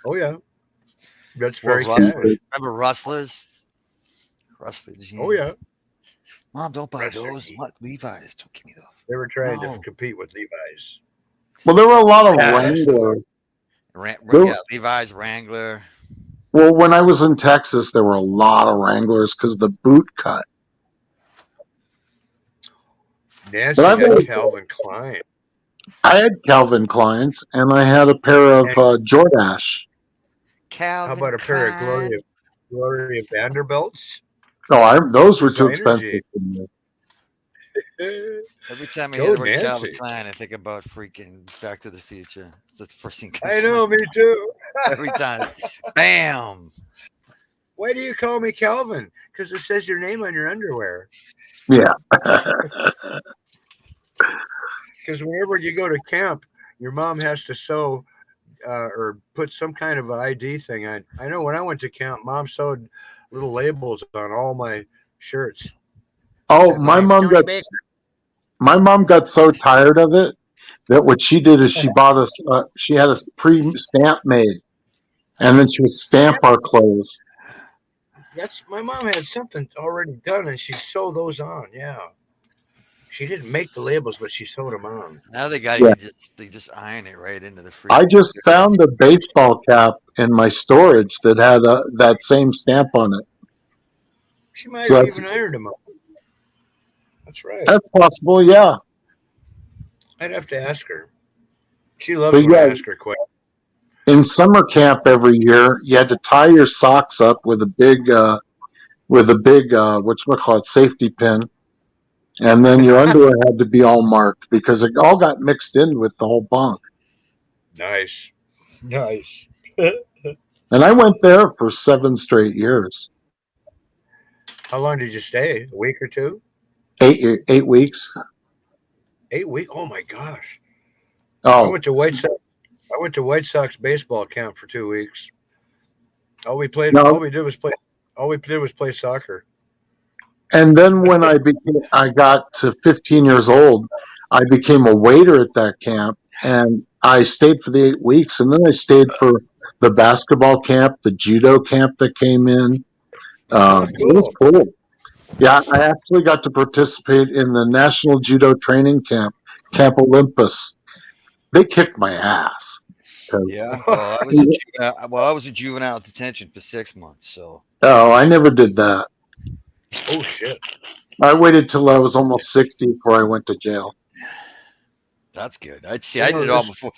Oh yeah. That's Wore very rustlers. cash. Remember rustlers? Rustler Oh jeans. yeah. Mom, don't buy Wrestler those. jeans. What? Levi's. Don't give me those. They were trying to No. compete with Levi's. Well, there were a lot of Yeah. Wrangler. Yeah, There, Levi's, Wrangler. well, when I was in Texas, there were a lot of Wranglers because the boot cut. But Nancy had Calvin Klein. I had Calvin Kleins and I had a pair of And Jordache. how Calvin about a pair of Klein. Gloria Vanderbilts? No, those were too Designer expensive jeans. for me. Every time I hear Go the word Calvin Nancy. Klein, I think about freaking Back to the Future. That's the first thing that I comes to my know, me too. every time. Bam. Why do you call me Calvin? Because it says your name on your underwear. Yeah. Because whenever you go to camp, your mom has to sew or put some kind of ID thing on. I know when I went to camp, mom sewed little labels on all my shirts. Oh, Said, "My name's Tony Baker." my mom got so tired of it that what she did is she bought us. She had a pre-stamp made, and then she would stamp Yeah, our clothes. that's my mom had something already done, and she sewed those on. Yeah, she didn't make the labels, but she sewed them on. Now they got Yeah. you just they just iron it right into the I freaking just found a baseball cap in my storage that had that same stamp on it. She might So have that's even ironed them up. That's right. that's possible. Yeah. I'd have to ask her. She loves But when I yeah, ask her questions. in summer camp every year, you had to tie your socks up with a big whatchamacallit safety pin, and then your underwear had to be all marked because it all got mixed in with the whole bunk. Nice, nice. And I went there for 7 straight years, How long did you stay? A week or two? 8 weeks. 8 weeks? Oh my gosh! I Oh, went to White Sox. I went to White Sox baseball camp for 2 weeks. All we played, all No, we did was play, all we did was play soccer. and then when I got to 15 years old, I became a waiter at that camp, and I stayed for the 8 weeks, and then I stayed for the basketball camp, the judo camp that came in. Oh, It was cool. cool. Yeah, I actually got to participate in the National Judo Training Camp, Camp Olympus. They kicked my ass. 'Cause- Yeah. Well, I was a juvenile. Well, I was a juvenile detention for 6 months. So Oh, I never did that. Oh shit. I waited till I was almost 60 before I went to jail. that's good. I'd see. You I did know it all this. before.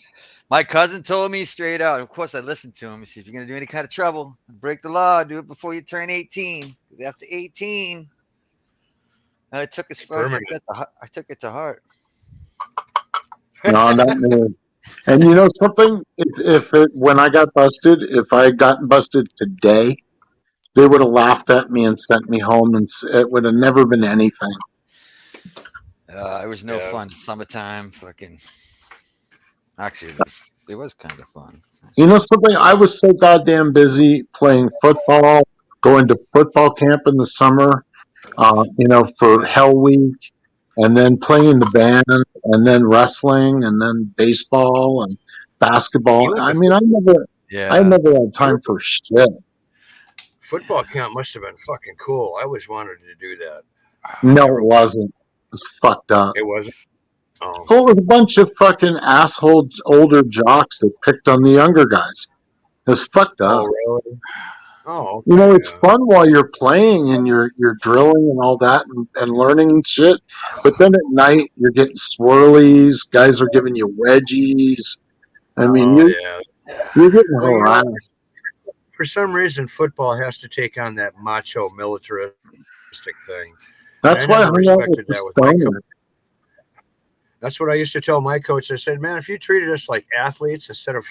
My cousin told me straight out. Of course, I listened to him. He said, "If you're gonna do any kind of trouble, break the law. Do it before you turn 18. After 18, I took it. It's I took permanent. it. I took it to heart. No, not me. And you know something? When I got busted, if I had gotten busted today, they would have laughed at me and sent me home, and it would have never been anything. It was no Yeah. fun. Summertime, fucking. Actually, it was kind of fun. You know something? I was so goddamn busy playing football, going to football camp in the summer, for Yeah. Hell Week, and then playing in the band, and then wrestling, and then baseball and basketball. You went I to mean, I Yeah. never had time for shit. football camp. Must have been fucking cool. I always wanted to do that. No, Never it went. wasn't. It was fucked up. It wasn't. Oh. Well, it was a bunch of fucking asshole older jocks that picked on the younger guys. It was fucked Oh up. really? Oh You okay. know, it's Yeah. fun while you're playing and you're drilling and all that and learning and shit. But then at night you're getting swirlies. Guys are giving you wedgies. I mean, Oh yeah. you're getting Well, you know, harassed. for some reason, football has to take on that macho militaristic thing, and I never That's why I hung respected out that with with the my coach. stoner. That's what I used to tell my coach. I said, "Man, if you treated us like athletes instead of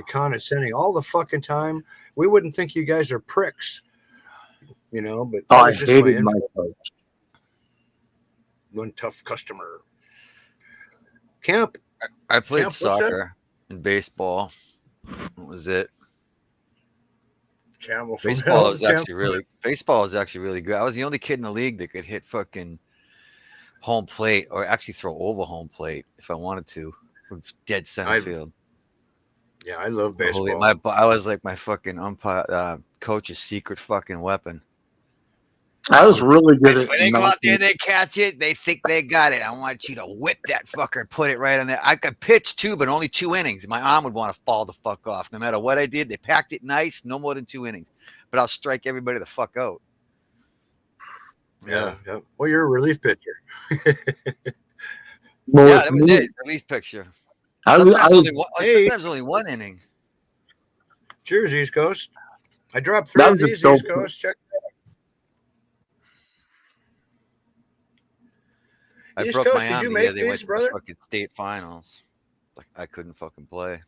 condescending all the fucking time, we wouldn't think you guys are pricks." But Oh, that I was just my hated my influence. coach. One tough customer. Camp, I played camp. What's that? soccer and baseball. What was it? Camel from Baseball hell. was Camp. actually really baseball was actually really good. I was the only kid in the league that could hit fucking home plate or actually throw over home plate if I wanted to from dead center I field. Yeah, I love Holy, baseball. I was like my fucking umpire coach's secret fucking weapon. I was really good at When they go out there, knocking. they catch it. They think they got it. I want you to whip that fucker and put it right on there. I could pitch too, but only 2 innings. My arm would want to fall the fuck off. No matter what I did, they packed it nice. No more than 2 innings. But I'll strike everybody the fuck out. Yeah, Yeah. yeah. Well, you're a relief pitcher. Well, Yeah, with that was it. me, Relief picture. I was Hey, Sometimes only 1 inning. cheers, East Coast. I dropped three that of was a these East dope. Coast. Check I East broke Coast. my Did arm you the year make they went these, to the brother? fucking state finals. Like I couldn't fucking play.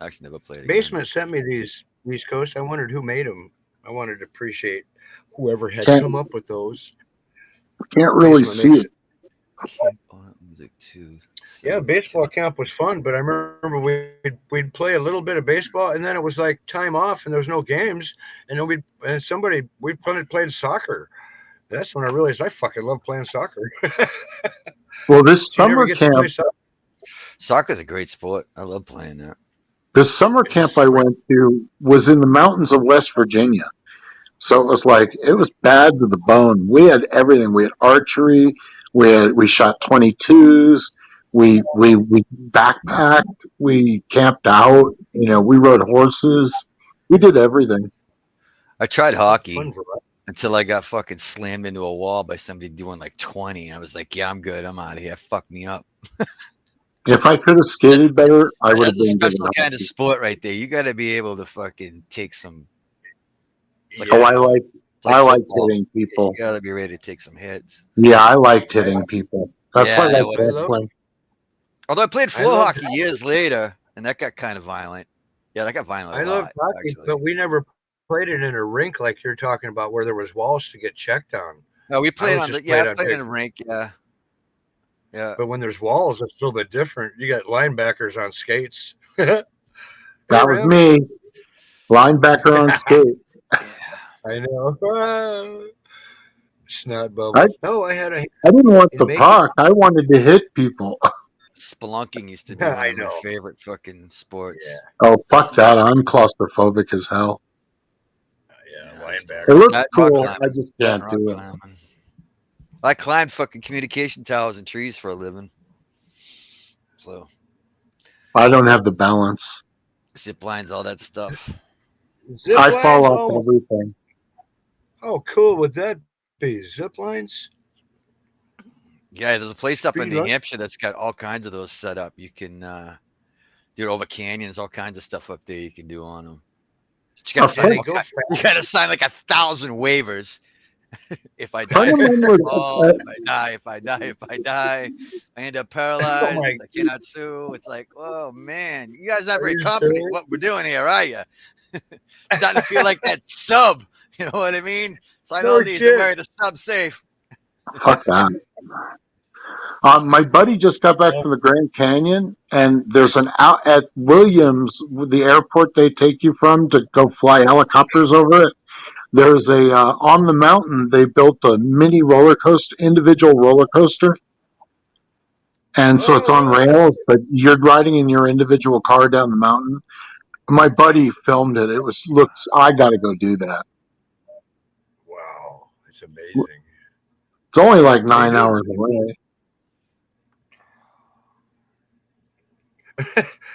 I actually never played again. Basement sent me these East Coast. I wondered who made them. I wanted to appreciate whoever had Can't come up with those. can't really Basement see makes it. it. Oh, music two, Yeah, 7, baseball camp was fun, but I remember we'd play a little bit of baseball, and then it was like time off, and there was no games, and then we played soccer. That's when I realized I fucking love playing soccer. Well, this Do you never summer get to play camp, soccer? Soccer's a great sport. I love playing that. this summer It's camp I super. went to was in the mountains of West Virginia. So it was bad to the bone. We had everything. We had archery. We shot 22s. We backpacked. We camped out. We rode horses. We did everything. I tried That's a fun hockey variety. until I got fucking slammed into a wall by somebody doing like 20. I was like, yeah, I'm good. I'm out of here. Fuck me up. If I could have skated better, I would have That's a been good special at kind of hockey. sport right there. You got to be able to fucking take some. It's like, Oh, Yeah. it's like I liked football. hitting You people. got to be ready to take some hits. Yeah, I liked I hitting people. That's why I Yeah. like I love wrestling. Although I played I floor loved hockey years later, and that got kind of violent. Yeah, that got violent I a loved lot, hockey, actually. but we never played it in a rink like you're talking about, where there was walls to get checked on. No, we I played was on just I played on played big. in a rink. Yeah. Yeah. But when there's walls, it's a little bit different. You got linebackers on skates. Hey, That was Rams. me, linebacker on skates. Yeah. I know. Snot I, bubbles. No, I had a I didn't want in the making. puck. I wanted to hit people. Spelunking used to be one I of my know. favorite fucking sports. Yeah, Oh, fuck that. I'm claustrophobic as hell. yeah. Yeah, I used to It Linebacker. looks that rock cool. I climbing. just can't Rock do it. climbing. I climbed fucking communication towers and trees for a living. So I don't have the balance. zip lines, all that stuff. Zip I fall lines. off Oh, everything. how cool would that be? Zip lines. Yeah, there's a place up Speed in New line. Hampshire that's got all kinds of those set up. You can do it over canyons, all kinds of stuff up there you can do on them. But you got to A And sign they friend, all go kind. fast. You got to sign like 1,000 waivers. If I die, friend if of I mine was fall, if I die, if I die, if I die, I end up Oh paralyzed. my! I cannot sue. It's like, oh man, you guys not Are very you confident serious? what we're doing here, are you? Starting to feel like that sub. You know what I mean? Sign all No these. Don't shit. worry, the sub's safe. fuck that. My buddy just got back Oh, from the Grand Canyon, and there's an out at Williams, the airport they take you from to go fly helicopters over it. There's a on the mountain they built a mini roller coaster, individual roller coaster, and so it's oh, on really? rails, but you're riding in your individual car down the mountain. My buddy filmed it. It was looks. I got to go do that. Wow, it's amazing. It's only like They nine do. hours away.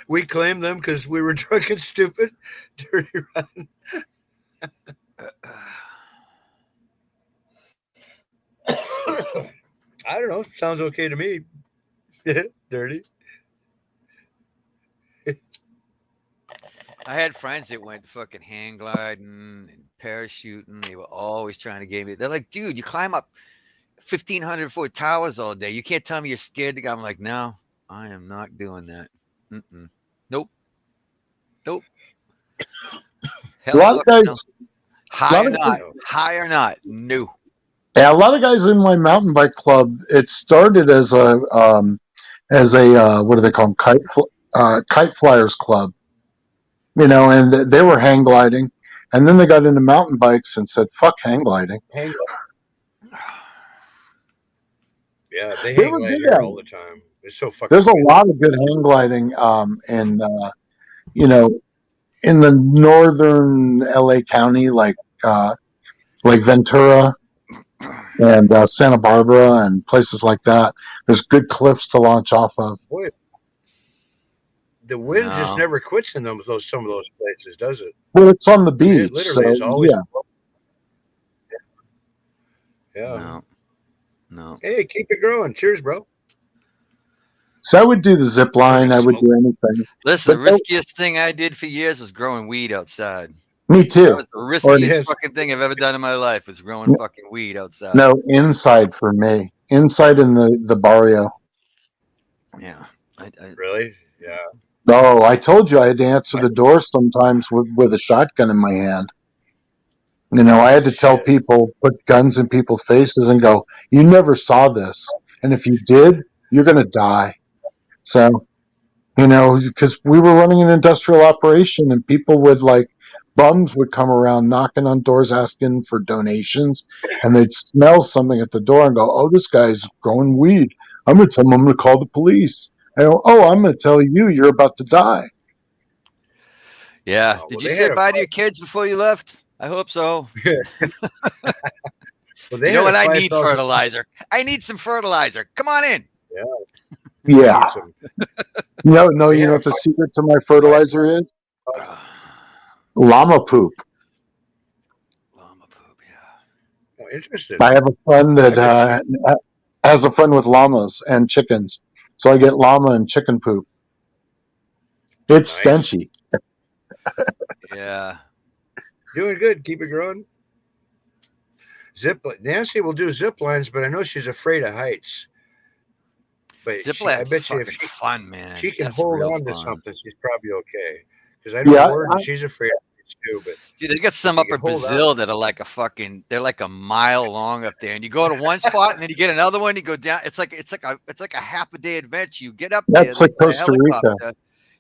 We claimed them because we were drunk and stupid. Dirty Run. I don't know. Sounds okay to me. Dirty. I had friends that went fucking hang gliding and parachuting. They were always trying to get me. They're like, dude, you climb up 1,500-foot towers all day. You can't tell me you're scared to go. I'm like, no, I am not doing that. Mm-mm. Nope. Nope. A Hell lot of fucking no. guys, a High lot or of not. No. High or not. No. yeah, a lot of guys in my mountain bike club. It started as a what do they call them? Kite flyers club. And they were hang gliding, and then they got into mountain bikes and said, "Fuck hang gliding." Hang. Yeah, they They hang were glide good here at all it. the time. It's so fucking There's a windy. lot of good hang gliding you know in the northern LA County, like Ventura and Santa Barbara and places like that. There's good cliffs to launch off of. Boy, the wind just No. never quits in those some of those places, does it? Well, it's on the I mean, it beach, literally so is always. yeah. Yeah. No. No. Hey, keep it growing. Cheers, bro. So I would do the zip line. German I would smoke. do anything. Listen, But the no, riskiest thing I did for years was growing weed outside. me That too. was the Or riskiest Yes. fucking thing I've ever done in my life was growing fucking weed outside. no, inside for me. Inside in the barrio. Yeah. I Really? Yeah. Oh, I told you I had to answer I, the door sometimes with a shotgun in my hand. I had to tell shit. people, put guns in people's faces and go, "You never saw this. And if you did, you're going to die." So, because we were running an industrial operation and people would bums would come around knocking on doors asking for donations, and they'd smell something at the door and go, "Oh, this guy's growing weed. I'm going to tell him I'm going to call the police." I go, "Oh, I'm going to tell you you're about to die." Yeah. Wow. Did Well, you they say had a bye to your kids before you left? I hope so. well, You they know had a what? I five need thousand. fertilizer. I need some fertilizer. Come on in. Yeah, you Yeah. need some. No, no, They you had know a what the five. secret to my fertilizer is? Llama poop. Llama poop. Yeah. Oh, interesting. I have a friend I that bet you. has a friend with llamas and chickens. So I get llama and chicken poop. It's Nice. stenchy. Yeah. Doing good. Keep it growing. Zip. Nancy will do zip lines, but I know she's afraid of heights. But Zip I lines are bet you if fucking fun, man. she can That's hold real on to fun. something, she's probably okay. Because I know Yeah, Warden, she's afraid. too, but Dude, they got if some you up can in hold on. Brazil that are like they're like a mile long up there, and you go to one spot and then you get another one. You go down. It's like a half a day adventure. You get up there, That's they like fly a Costa Rica. helicopter.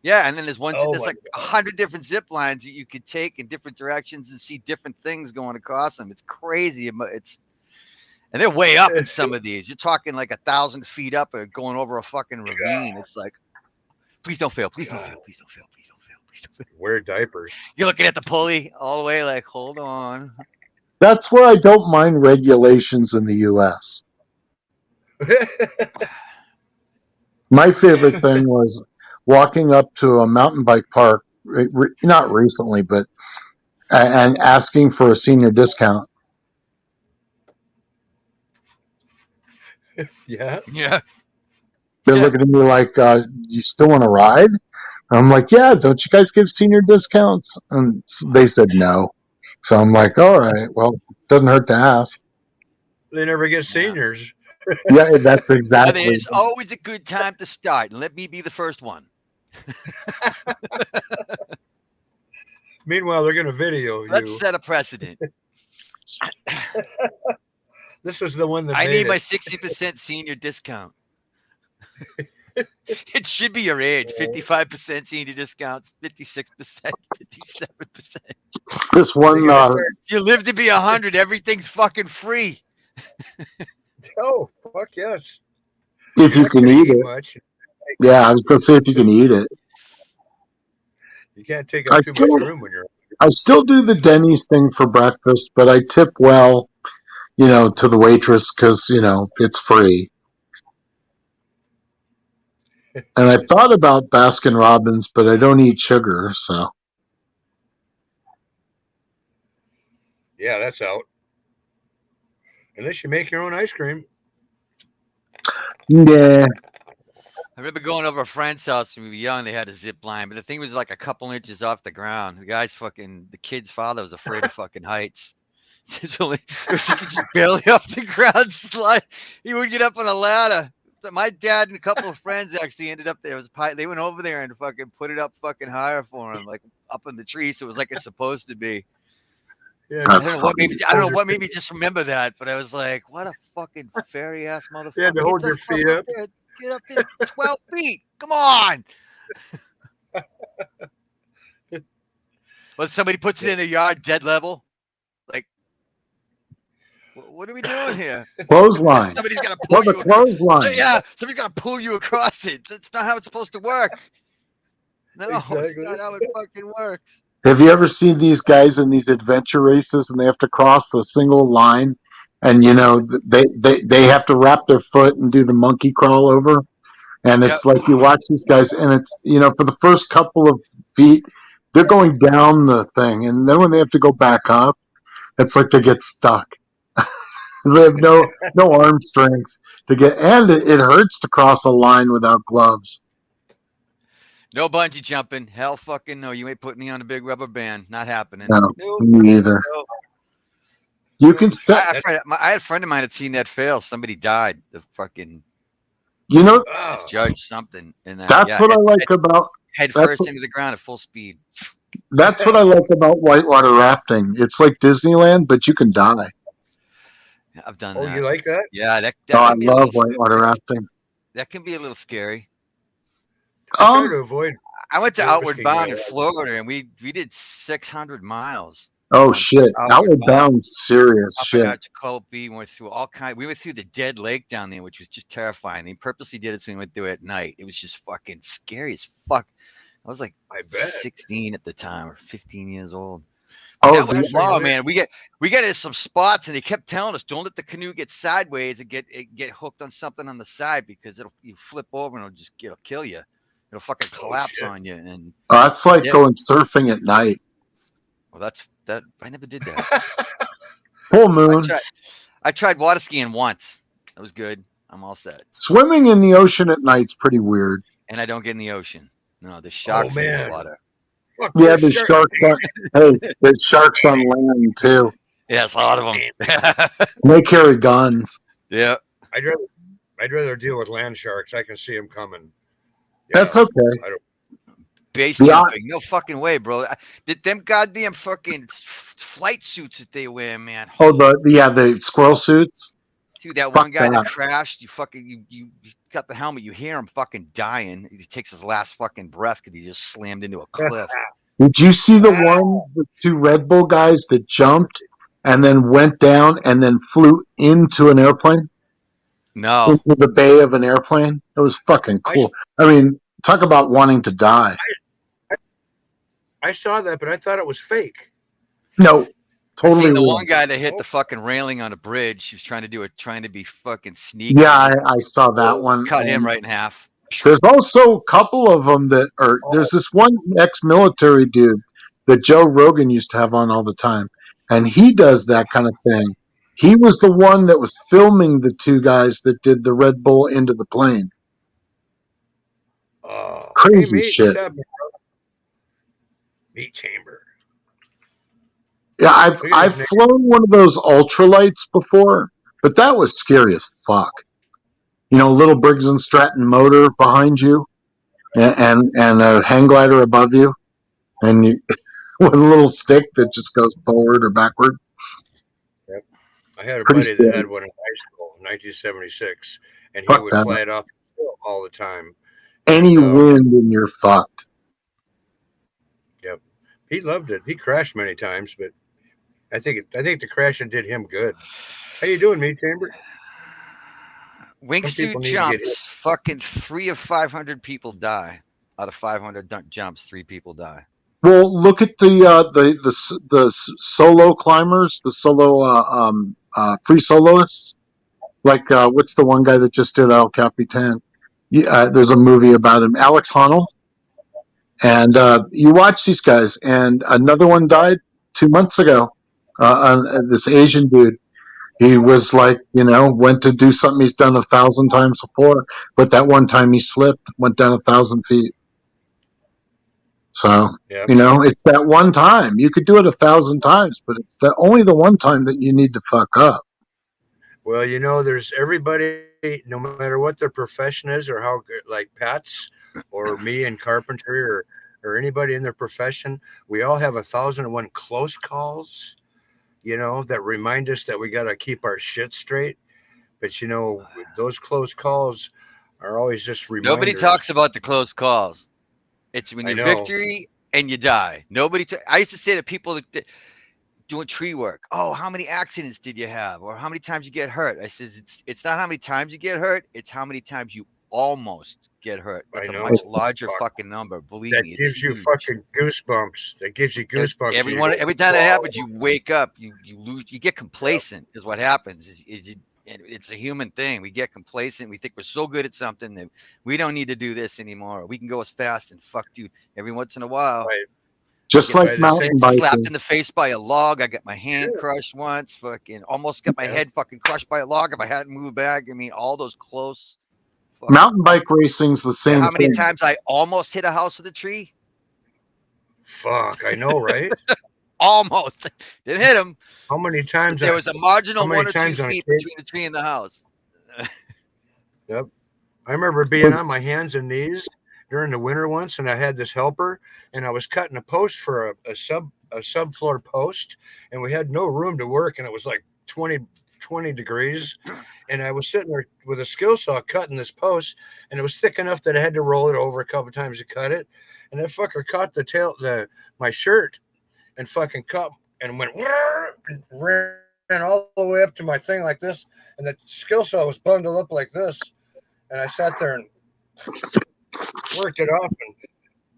Yeah, and then there's Oh there's my like 100 different zip lines that you could take in different directions and see different things going across them. It's crazy. And they're way up in some of these. You're talking like 1,000 feet up or going over a fucking ravine. It's like, please don't fail. Please don't God, fail. Please don't fail. Please don't fail. Please don't fail. wear diapers. You're looking at the pulley all the way, like, hold on. That's where I don't mind regulations in the U.S. My favorite thing was walking up to a mountain bike park, not recently, but and asking for a senior discount. Yeah. Yeah. They're Yeah. looking at me like, "You still want to ride?" I'm like, "Yeah, don't you guys give senior discounts?" And they said no. So I'm like, "All right, well, doesn't hurt to ask." They never get Yeah. seniors. Yeah, that's And exactly. it's always a good time to start. And let me be the first one. Meanwhile, they're going to video Let's you. set a precedent. This is the one that I made need my it. 60% senior discount. It should be your age 55% senior discounts, 56%, 57%. This They one, got to start. If you live to be 100, everything's fucking free. Oh, fuck yes. if You're you not can going to eat eat it. much. Yeah, I was going to say if you can eat it. You can't take I up too much still, room when you're. I still do the Denny's thing for breakfast, but I tip well, to the waitress because it's free. And I thought about Baskin Robbins, but I don't eat sugar, so Yeah, that's out. Unless you make your own ice cream. yeah. I remember going over a friend's house when we were young. They had a zip line, but the thing was like a couple inches off the ground. The kid's father was afraid of fucking heights. It was he could just barely off the ground slide. He would get up on a ladder. So my dad and a couple of friends actually ended up there. They went over there and fucking put it up fucking higher for him, like up in the tree. So it was like it's supposed to be. Yeah, I That's don't know what funny. made me. I don't know what made me just remember that, but I was like, "What a fucking fairy ass you had motherfucker! to Get hold the your fuck feet up up. there! Get up there! 12 feet! Come on!" But somebody puts it in the yard dead level. Like, what are we doing here? Clothesline. Somebody's got to Well, pull the you. So clothesline. yeah, somebody's got to pull you across it. That's not how it's supposed to work. No, it's Exactly. not how it fucking works. Have you ever seen these guys in these adventure races and they have to cross a single line and they have to wrap their foot and do the monkey crawl over? And Yep. it's like you watch these guys and it's for the first couple of feet they're going down the thing and then when they have to go back up, it's like they get stuck. They have no arm strength to get, and it hurts to cross a line without gloves. No bungee jumping. Hell fucking no. You ain't putting me on a big rubber band. Not happening. No, No, me either. no, You no. can set, I had a friend of mine had seen that fail. Somebody died. The fucking you know, Oh, judge something, and that's yeah, what I like about head that's first into the ground at full speed. that's what I like about whitewater rafting. It's like Disneyland, but you can die. Yeah, I've done oh, you that. like that? Yeah, Oh, that I can be a love little whitewater rafting. that can be a little scary. I try to Um, avoid I went to Outward risking my Bound in life. Florida, and we did 600 miles oh on shit, Outward Outward Bound Bound, serious up in shit. Archipelago. We went through all kind. We went through the dead lake down there, which was just terrifying. They purposely did it so we went through it at night. It was just fucking scary as fuck. I was like I bet. 16 at the time or 15 years old. But Oh, that was the, Especially oh when man, we get into some spots and they kept telling us don't let the canoe get sideways and get hooked on something on the side because you flip over and it'll kill you. It'll fucking oh collapse shit. on you. And that's like yeah, going surfing at night. well that I never did that. Full I moon. tried I tried water skiing once. That was good. I'm all set. Swimming in the ocean at night's pretty weird. And I don't get in the ocean. No, there's Oh sharks in that man. water. Fuck Yeah, this there's shirt. sharks on. Hey, there's sharks on land too. Yeah, it's a lot of them. And they carry guns. Yeah. I'd rather I'd rather deal with land sharks. I can see them coming. Yeah, That's okay. I don't. base Yeah. jumping. No fucking way, bro. Them goddamn fucking flight suits that they wear, man. Oh, the squirrel suits. Dude, that Fuck one guy that that. crashed, you got the helmet, you hear him fucking dying. He takes his last fucking breath because he just slammed into a cliff. Did you see the two Red Bull guys that jumped and then went down and then flew into an airplane, No. into the bay of an airplane? It was fucking I, cool. I mean, talk about wanting to die. I saw that, but I thought it was fake. No, I totally seen the real. one guy that hit the fucking railing on a bridge. He was trying to be fucking Yeah, sneaky. I saw that one. Cut him right in half. There's also a couple of them that are. There's this one ex-military dude that Joe Rogan used to have on all the time, and he does that kind of thing. He was the one that was filming the two guys that did the Red Bull into the plane. Hey, Crazy meat, what's shit. happening? Meat chamber. Yeah, Look at I've his name. flown one of those ultralights before, but that was scary as fuck. You know, little Briggs and Stratton motor behind you, and a hang glider above you, and you with a little stick that just goes forward or backward. Yep. I had a Pretty buddy that scary. had one in high school, 1976, and he Fuck would that. fly it off the hill all the time. And Any wind and you're fucked. yep, he loved it. He crashed many times, but I think the crashing did him good. How you doing, meat chamber? Some Wingsuit people need to get hit. jumps. Fucking 3 of 500 people die. Out of 500 jumps, 3 people die. Well, look at the solo climbers, the solo free soloists. Like what's the one guy that just did El Capitan? There's a movie about him, Alex Honnold. And you watch these guys, and another one died 2 months ago. This Asian dude. He was like, went to do something he's done 1,000 times before, but that one time he slipped, went down 1,000 feet. So, Yeah. it's that one time. You could do it 1,000 times, but it's only the one time that you need to fuck up. Well, there's everybody, no matter what their profession is or how good, like Pat's or me in carpentry or anybody in their profession, we all have 1,001 close calls, that remind us that we got to keep our shit straight. But, those close calls are always just Nobody reminders. talks about the close calls. It's when I you're know. victory and you die. I used to say to people that doing tree work, oh, how many accidents did you have? Or how many times you get hurt? I says, it's not how many times you get hurt. It's how many times you almost get hurt. That's I a know. much larger fucking number. Believe That me, it's gives you huge. fucking goosebumps. That gives you goosebumps. Every and you go, time that "Whoa." happens, you wake up, you lose, you get complacent. Is what happens. And it's a human thing. We get complacent. We think we're so good at something that we don't need to do this anymore. We can go as fast and fuck, dude. Every once in a while, Right. Just like by the mountain same- slapped biking. in the face by a log. I got my hand crushed once. Fucking almost got my Yeah. head fucking crushed by a log if I hadn't moved back. I mean, all those close. Mountain bike racing's the You know same how many thing. times I almost hit a house with a tree? Fuck, I know, right? Almost. Didn't hit him. How many times There was a marginal how many 1 or 2 times on a feet kid? between the tree and the house. Yep. I remember being on my hands and knees during the winter once, and I had this helper, and I was cutting a post for a subfloor post, and we had no room to work, and it was like 20 degrees, and I was sitting there with a skill saw cutting this post, and it was thick enough that I had to roll it over a couple times to cut it, and that fucker caught my shirt, and fucking cut and went and ran all the way up to my thing like this, and the skill saw was bundled up like this. And I sat there and worked it off and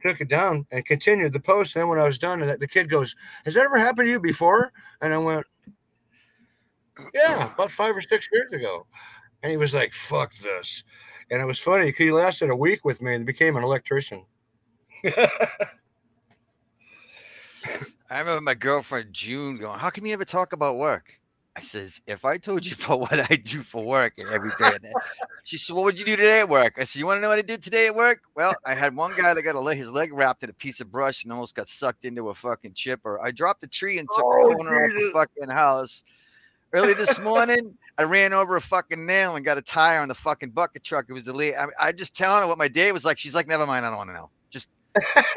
took it down and continued the post. And then when I was done, and the kid goes, "Has that ever happened to you before?" And I went, "Yeah, about 5 or 6 years ago." And he was like, "Fuck this." And it was funny because he lasted a week with me and became an electrician. I remember my girlfriend June going, "How come you never talk about work?" I says, "If I told you about what I do for work and everything," she said, "What would you do today at work?" I said, "You want to know what I did today at work?" Well, I had one guy that got his leg wrapped in a piece of brush and almost got sucked into a fucking chipper. I dropped a tree and took the corner off the fucking house. Early this morning, I ran over a fucking nail and got a tire on the fucking bucket truck. It was the I just telling her what my day was like. She's like, "Never mind, I don't want to know. Just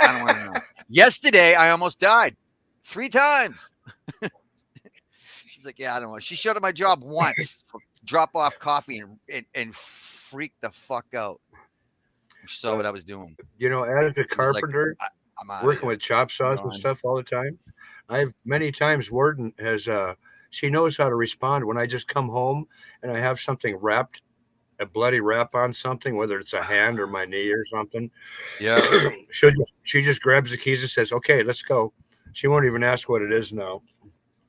I don't want to know. Yesterday, I almost died 3 times. She's like, yeah, I don't know. She showed up my job once for drop off coffee and freaked the fuck out. She saw what I was doing. As a She was like, carpenter, I'm out of working here. with chop I'm saws and gone. stuff all the time, I've many times Warden has she knows how to respond when I just come home and I have something wrapped, a bloody wrap on something, whether it's a hand or my knee or something. Yeah, She just grabs the keys and says, "Okay, let's go." She won't even ask what it is now.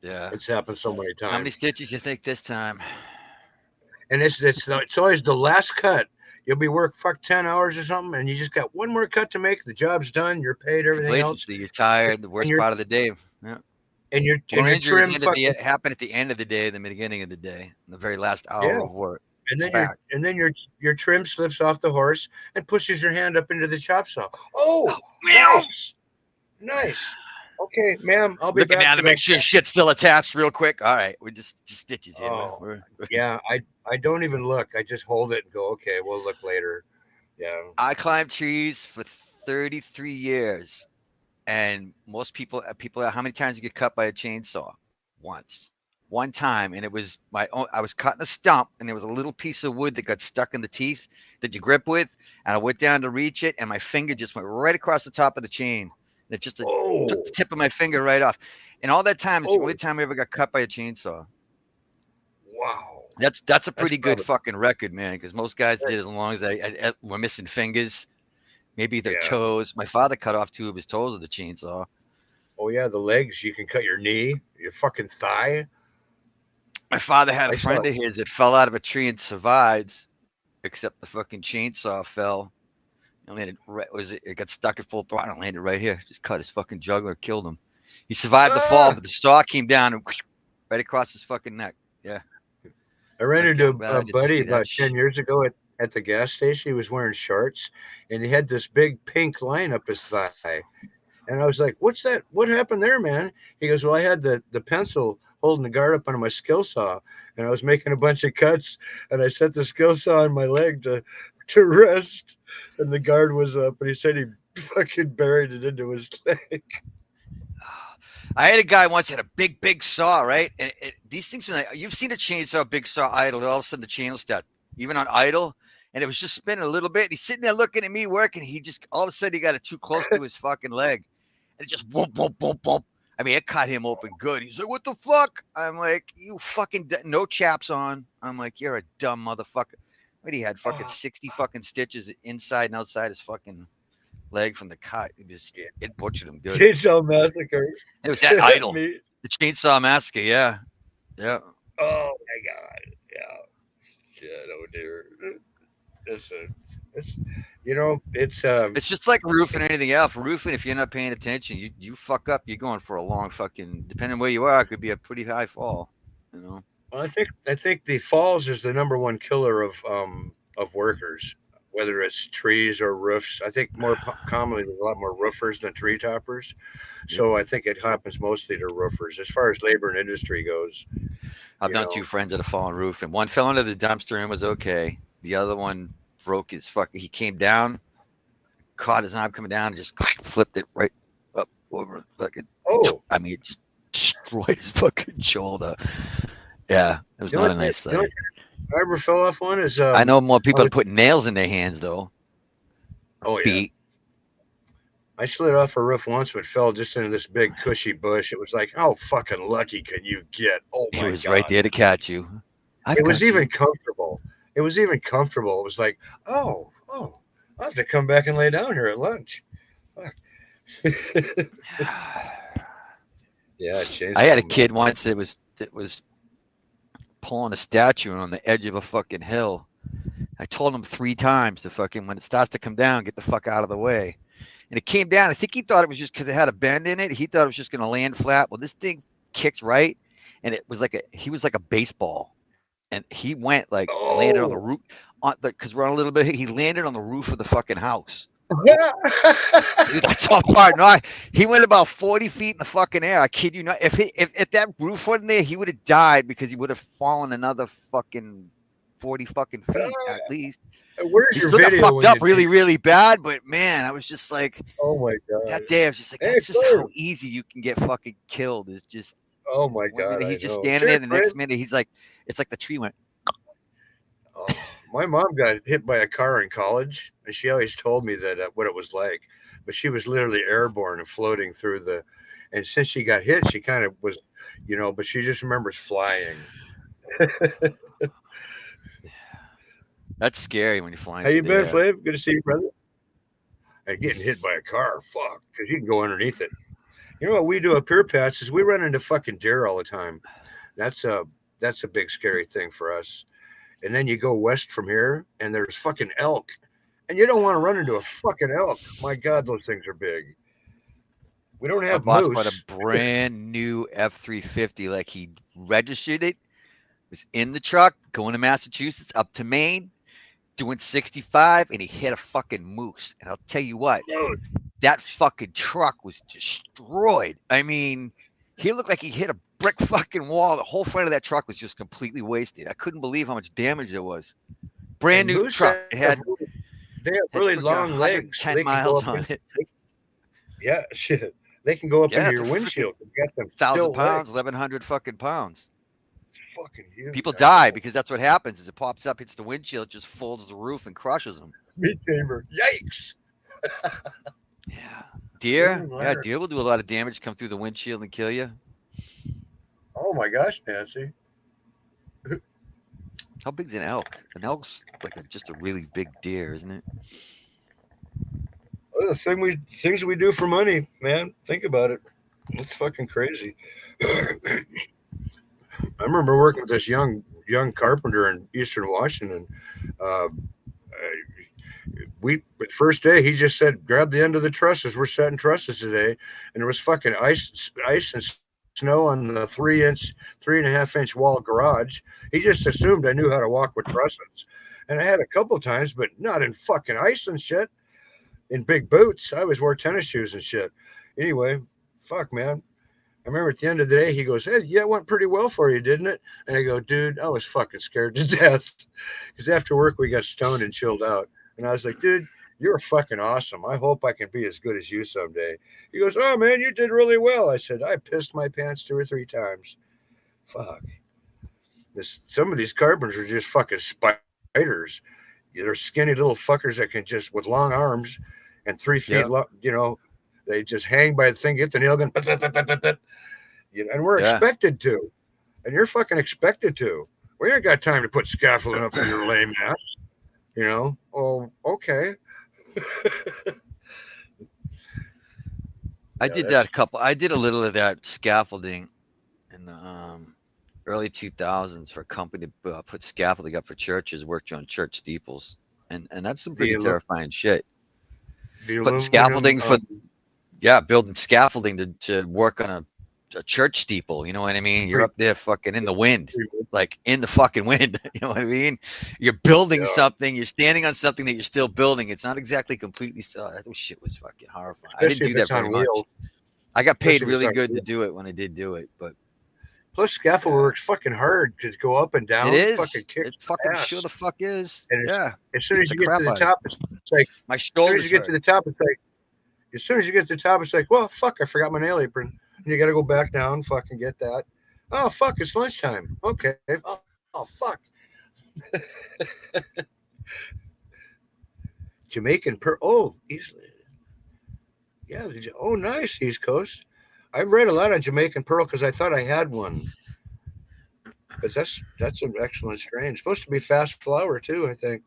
yeah. It's happened so many How many times, stitches you think this time? and it's always the last cut. You'll be work fuck 10 hours or something, and you just got one more cut to make. The job's done. You're paid everything else, Complacency. You're tired. The and worst you're part of the day. Yeah. and you're and More you're injuries trim end at the fucking happen at the end of the day than the beginning of the day. The very last yeah. hour of work. And It's then your back. and then your trim slips off the horse and pushes your hand up into the chop saw. Oh, Oh, meow. nice, nice. Okay, ma'am, I'll be Looking back down for to make that. sure shit's still attached real quick. All right, we're just stitches here. Oh, yeah. I don't even look. I just hold it and go. Okay, we'll look later. Yeah. I climbed trees for 33 years, and most people. How many times you get cut by a chainsaw? Once, one time, and it was my own. I was cutting a stump, and there was a little piece of wood that got stuck in the teeth that you grip with, and I went down to reach it, and my finger just went right across the top of the chain. And it just took Oh, the tip of my finger right off. And all that time, it's the only oh, time I ever got cut by a chainsaw. wow. That's a That's pretty good probably fucking record, man. Because most guys that, did as long as I were missing fingers, maybe their yeah. toes. My father cut off 2 of his toes with a chainsaw. Oh yeah, the legs. You can cut your knee, your fucking thigh. My father had a I saw. friend of his that fell out of a tree and survived, except the fucking chainsaw fell. And landed right, it got stuck at full throttle and landed right here. Just cut his fucking jugular, killed him. He survived the fall, Ah, but the saw came down and right across his fucking neck. Yeah, I ran lucky. I'm into glad a I didn't buddy see that about 10 years ago at the gas station. He was wearing shorts, and he had this big pink line up his thigh. And I was like, "What's that? What happened there, man?" He goes, "Well, I had the pencil holding the guard up on my skill saw, and I was making a bunch of cuts, and I set the skill saw on my leg to rest, and the guard was up, and he said he fucking buried it into his leg." I had a guy once had a big saw, right? And these things, you've seen a chainsaw, big saw idle, and all of a sudden the chain will start, even on idle, and it was just spinning a little bit. And he's sitting there looking at me working. He just all of a sudden he got it too close to his fucking leg, and it just boom, boom, boom, boom. I mean, it cut him open good. He's like, "What the fuck?" I'm like, "You fucking no chaps on." I'm like, "You're a dumb motherfucker." But he had fucking Oh, 60 fucking stitches inside and outside his fucking leg from the cut. yeah. It butchered him good. Chainsaw Massacre. It was that idle. Me. The Chainsaw Massacre, yeah. Yeah. Oh my god. Yeah. Shit. Oh dear. It's a. It's. It's It's just like roofing anything else. Roofing, if you're not paying attention, you fuck up, you're going for a long fucking, depending where you are, it could be a pretty high fall. You know? Well, I think the falls is the number one killer of workers, whether it's trees or roofs. I think more commonly there's a lot more roofers than tree toppers. Yep. So I think it happens mostly to roofers as far as labor and industry goes. I've You known 2 know, friends that have fallen roofing. One fell into the dumpster and was okay. The other one broke his fucking, he came down, caught his arm coming down, and just flipped it right up over fucking, oh, I mean, it just destroyed his fucking shoulder. Yeah, it was the not only a nice the only sight. time I ever fell off one is I know more I people was that put nails in their hands though, or oh yeah. feet. I slid off a roof once, but fell just into this big cushy bush. It was like, how fucking lucky can you get? Oh He my was right god! there to catch you. I've It was got even you. comfortable. It was even comfortable. It was like, oh, I'll have to come back and lay down here at lunch. Fuck. Yeah, I had chainsaw a kid massacre. once that was pulling a statue on the edge of a fucking hill. I told him 3 times to fucking, when it starts to come down, get the fuck out of the way. And it came down. I think he thought it was just because it had a bend in it. He thought it was just going to land flat. Well, this thing kicked right, and it was like he was like a baseball, and he went like landed on the Oh. roof on the, because we're on a little bit. He landed on the roof of the fucking house. Dude, that's how far. No, he went about 40 feet in the fucking air. I kid you not. If that roof wasn't there, he would have died because he would have fallen another fucking 40 fucking feet at least. Where's He your still got video fucked when you? up really, really bad, but man, I was just like, Oh my that god! day, I was just like, Hey, that's just how Fred. easy you can get fucking killed. Is just Oh my one god! minute I he's just know. standing there, Cheers, the Fred. next minute he's like, it's like the tree went. Oh, my mom got hit by a car in college, and she always told me that what it was like. But she was literally airborne and floating through the. And since she got hit, she kind of was, but she just remembers flying. That's scary when you're How flying you through the been, air. Flav? Good to see you, brother. And getting hit by a car, fuck, because you can go underneath it. You know what we do up here, Pats, is we run into fucking deer all the time. That's a that's a big scary thing for us. And then you go west from here, and there's fucking elk, and you don't want to run into a fucking elk. My God, those things are big. We don't My have boss bought a moose. brand new F-350, like he registered it, was in the truck, going to Massachusetts, up to Maine, doing 65, and he hit a fucking moose. And I'll tell you what, that fucking truck was destroyed. I mean, he looked like he hit a brick fucking wall. The whole front of that truck was just completely wasted. I couldn't believe how much damage there was. Brand And new moose truck. they have Had really freaking long legs, so 110 they can go miles up on in. it. Yeah, shit. They can go up into Yeah, your they're freaking windshield. You got them 1,000 pounds, still legs. 1,100 fucking pounds. Fucking huge. People I die know. because that's what happens. Is it pops up, hits the windshield, just folds the roof and crushes them. Meat chamber. Yikes. Yeah, Good deer. Yeah, Lord. deer will do a lot of damage. Come through the windshield and kill you. Oh my gosh, Nancy. How big's an elk? An elk's like just a really big deer, isn't it? Well, the things we do for money, man. Think about it. It's fucking crazy. I remember working with this young carpenter in Eastern Washington. Uh, we but first day he just said, grab the end of the trusses. We're setting trusses today, and there was fucking ice and snow on the 3-inch, 3.5-inch wall garage. He just assumed I knew how to walk with trusses, and I had a couple times, but not in fucking ice and shit. In big boots, I always wore tennis shoes and shit. Anyway, fuck man. I remember at the end of the day, he goes, "Hey, yeah, it went pretty well for you, didn't it?" And I go, "Dude, I was fucking scared to death." Because after work, we got stoned and chilled out. And I was like, "Dude, you're fucking awesome. I hope I can be as good as you someday." He goes, "Oh, man, you did really well." I said, "I pissed my pants 2 or 3 times. Fuck. Some of these carpenters are just fucking spiders. They're skinny little fuckers that can just, with long arms and 3 feet Yeah, long, they just hang by the thing, get the nail gun, and we're yeah, expected to. And you're fucking expected to. We ain't got time to put scaffolding up for your lame ass. Oh, okay. I Yeah, did that a that's couple. I did a little of that scaffolding in the early 2000s for a company to put scaffolding up for churches. Worked on church steeples, and that's some the pretty terrifying shit. the Putting aluminum. scaffolding for yeah, building scaffolding to work on a church steeple. You know what I mean? You're Pre, up there fucking in the wind, pre, like in the fucking wind. You know what I mean? You're building yeah, something. You're standing on something that you're still building. It's not exactly completely. That shit was fucking horrifying. I didn't especially do if that it's very on much. wheels. I got paid Especially if it's really on good to wheels. do it when I did do it, but Plus, scaffold yeah, work's fucking hard to go up and it down. Fucking is. kicks It fucking sure ass. the fuck is. And Yeah, as soon beats as the you get to crap the out of you. top, it's like, My as soon as you shoulders get to hurt. the top, it's like, as soon as you get to the top, it's like, well, fuck, I forgot my nail apron. And you got to go back down, fucking get that. Oh, fuck, it's lunchtime. Okay. Oh, fuck. Jamaican per. Oh, easily. Yeah. Oh, nice, East Coast. I've read a lot on Jamaican Pearl because I thought I had one, but that's an excellent strain. It's supposed to be fast flower too. I think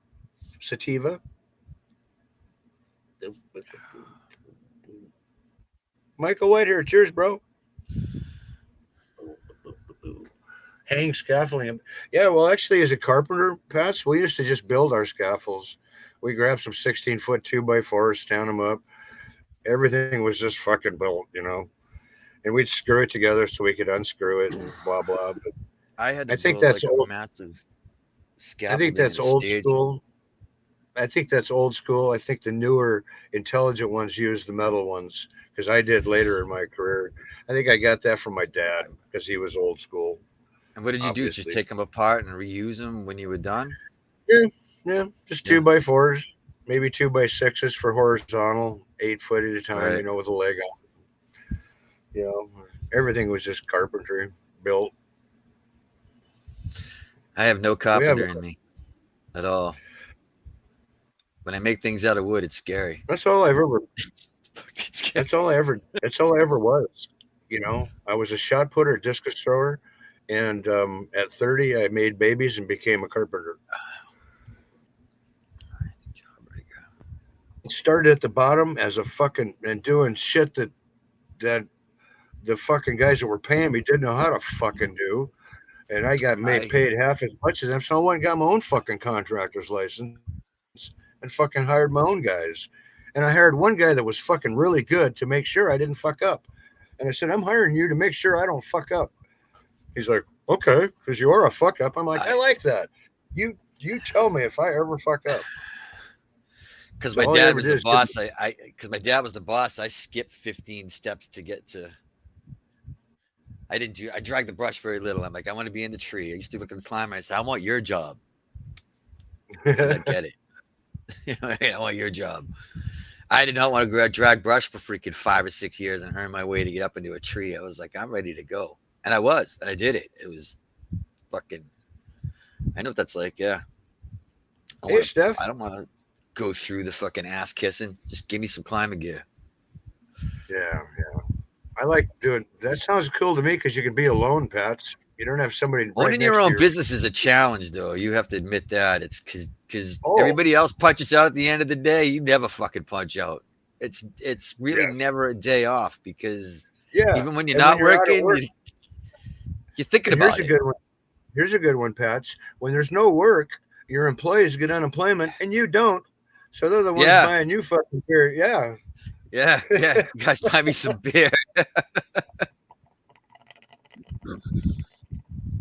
sativa. Michael White here. Cheers, bro. Hang scaffolding. Yeah, well, actually, as a carpenter, Pats, we used to just build our scaffolds. We grabbed some 16-foot 2x4s, stand them up. Everything was just fucking built. And we'd screw it together so we could unscrew it and blah blah. But I had to I think build that's like a old. massive I think scaffolding that's and a old stage. school. I think that's old school. I think the newer, intelligent ones use the metal ones because I did later in my career. I think I got that from my dad because he was old school, And what did you do? Just obviously. take them apart and reuse them when you were done? Yeah, Yeah, just Yeah. 2x4s, maybe 2x6s for horizontal, 8 foot at a time. Right. With a leg on. You know, everything was just carpentry built. I have no We have carpenter in me at all. When I make things out of wood, it's scary. that's all I've ever. It's fucking scary. That's all I ever. That's all I ever was. I was a shot putter, discus thrower, and at 30, I made babies and became a carpenter. Started at the bottom as a fucking and doing shit that the fucking guys that were paying me didn't know how to fucking do, and I got made I paid half as much as them. So I went and got my own fucking contractor's license and fucking hired my own guys. And I hired one guy that was fucking really good to make sure I didn't fuck up. And I said, I'm hiring you to make sure I don't fuck up. He's like, okay, because you are a fuck up. I'm like, I I like that. You tell me if I ever fuck up. because So my all you dad ever was did the is give me, boss. I because my dad was the boss. I skipped 15 steps to get to. I didn't do. I dragged the brush very little. I'm like, I want to be in the tree. I used to look at the climber. I said, I want your job because I'd get it. I want your job. I did not want to drag brush for freaking 5 or 6 years and earn my way to get up into a tree. I was like, I'm ready to go, and I was, and I did it. It was fucking. I know what that's like. Yeah, I hey want to. Steph. I don't want to go through the fucking ass kissing. Just give me some climbing gear. Yeah, I like doing that. Sounds cool to me because you can be alone, Pats. You don't have somebody right Owning your next to own you. business is a challenge, though. You have to admit that. It's because Oh, everybody else punches out at the end of the day. You never fucking punch out. It's really yes, never a day off because yeah. even when you're And when not you're out of working, work, you're thinking and here's about a it. good one. Here's a good one, Pats. When there's no work, your employees get unemployment, and you don't. So they're the ones Yeah, buying you fucking beer. Yeah, yeah. You guys buy me some beer.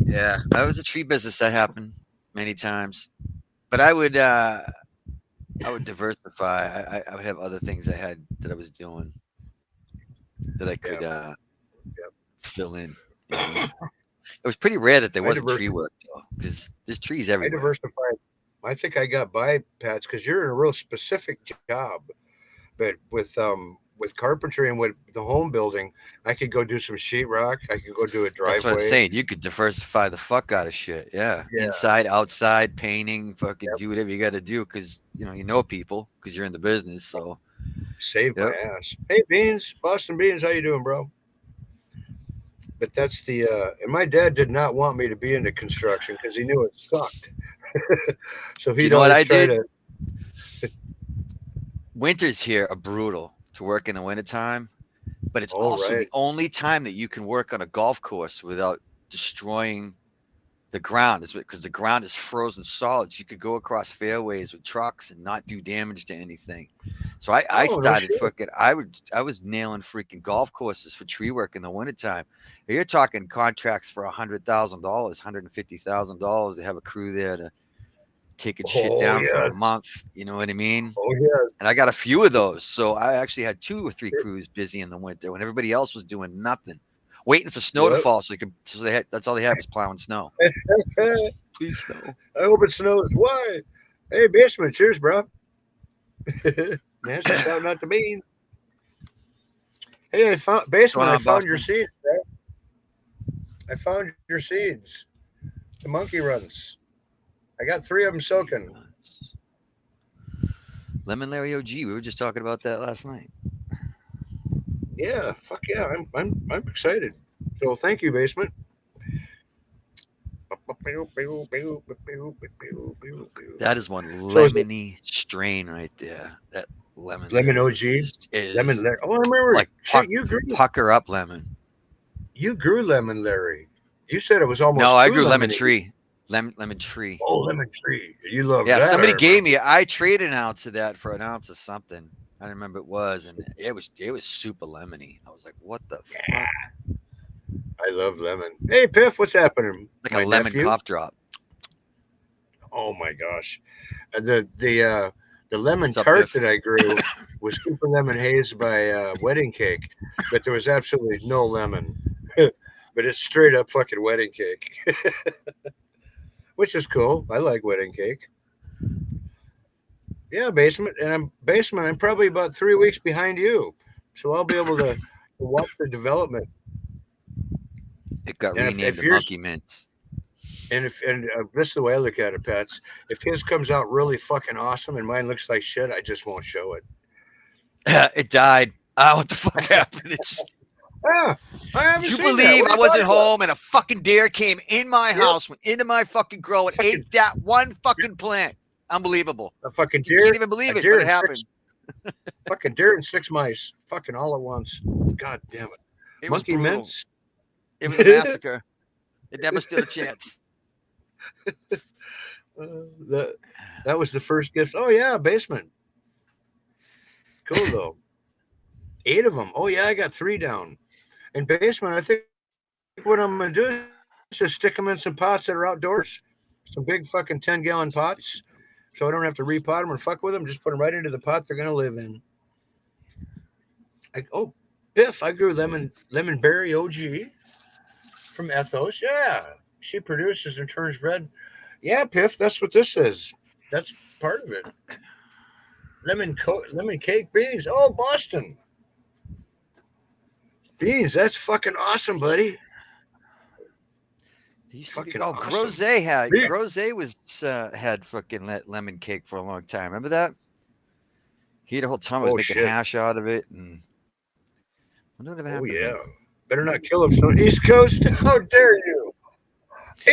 Yeah, that was a tree business that happened many times. But I would diversify. I would have other things I had that I was doing that I yeah, could yeah. fill in. You know, it was pretty rare that there I wasn't tree diversified. work though, because there's trees I everywhere. diversified. I think I got by, Pats, because you're in a real specific job. But with carpentry and with the home building, I could go do some sheetrock. I could go do a That's what I'm driveway. saying. You could diversify the fuck out of shit. Yeah, Yeah, inside, outside, painting, fucking yep. do whatever you got to do because you know people because you're in the business. So Save my yep. ass. Hey, Beans, Boston Beans, how you doing, bro? But that's the and my dad did not want me to be into construction because he knew it sucked. So Do you he'd know what always I try did? to. Winters here are brutal to work in the wintertime, but it's Oh also right. the only time that you can work on a golf course without destroying the ground is because the ground is frozen solid. So you could go across fairways with trucks and not do damage to anything. So I Oh no started shit. fucking I was nailing freaking golf courses for tree work in the wintertime. You're talking contracts for $100,000, $150,000 to have a crew there to taking shit Oh down for a yes. month. You know what I mean? Oh yes. And I got a few of those. So I actually had 2 or 3 crews busy in the winter when everybody else was doing nothing, waiting for snow to Yep. fall so they had that's all they had was plowing snow. I Please snow. hope it snows. Why? Hey, basement. Cheers, bro. Nancy shouting out the bean. Hey, I found What's going basement. I on, found your Boston? seeds, bro. I found your seeds. The monkey runs. I got 3 of them Monkey soaking. runs. Lemon Larry OG. We were just talking about that last night. Yeah, fuck yeah. I'm excited. So thank you, basement. That is one So is it lemony strain right there. That lemon lemon Larry OG? is Lemon Larry. Oh, I remember. like Shit, you grew pucker up lemon. lemon Larry. You said it was No, almost I too grew lemon lemony. tree. Lemon tree. Oh, lemon tree. You love Yeah, that, I somebody remember. gave me. I traded an ounce of that for an ounce of something. I don't remember it was, and it was super lemony. I was like, what the fuck? I love lemon. Hey, Piff, what's happening? Like a My lemon nephew. cough drop. Oh my gosh, the lemon What's up, tart Piff? that I grew was super lemon haze by Wedding Cake, but there was absolutely no lemon. But it's straight up fucking wedding cake, which is cool. I like wedding cake. Yeah, basement, and I'm basement. I'm probably about 3 weeks behind you, so I'll be able to watch the development. It got And renamed if to yours Monkey Mints. and this is the way I look at it, Pets. If his comes out really fucking awesome and mine looks like shit, I just won't show it. It died. Ah, what the fuck happened? It just, Ah, I did haven't you seen that. believe What are I you talking wasn't about? home and a fucking deer came in my Yep, house, went into my fucking grow, and ate fucking that one fucking plant? Unbelievable. a fucking You can't deer, even a believe it, but deer it and happened. six mice, fucking all at once. God damn it, It was monkey brutal. mints. It was a massacre. It never stood a chance. that that was the first gift. Oh yeah, basement. Cool though. 8 of them. Oh yeah, I got 3 down. In basement, I think what I'm gonna do is just stick them in some pots that are outdoors. Some big fucking 10-gallon pots. So I don't have to repot them and fuck with them. Just put them right into the pot they're gonna live in. Oh, Biff, I grew lemon berry OG from Ethos. Yeah, she produces and turns red. Yeah, Piff, that's what this is. That's part of it. Lemon cake beans. Oh, Boston beans. That's fucking awesome, buddy. They used to be. Fucking Oh, awesome. Bean. Groze was had fucking lemon cake for a long time. Remember that? He the whole time was Oh making shit. hash out of it, and I wonder what Oh happened to yeah. him. Better not kill him. So East Coast, how dare you?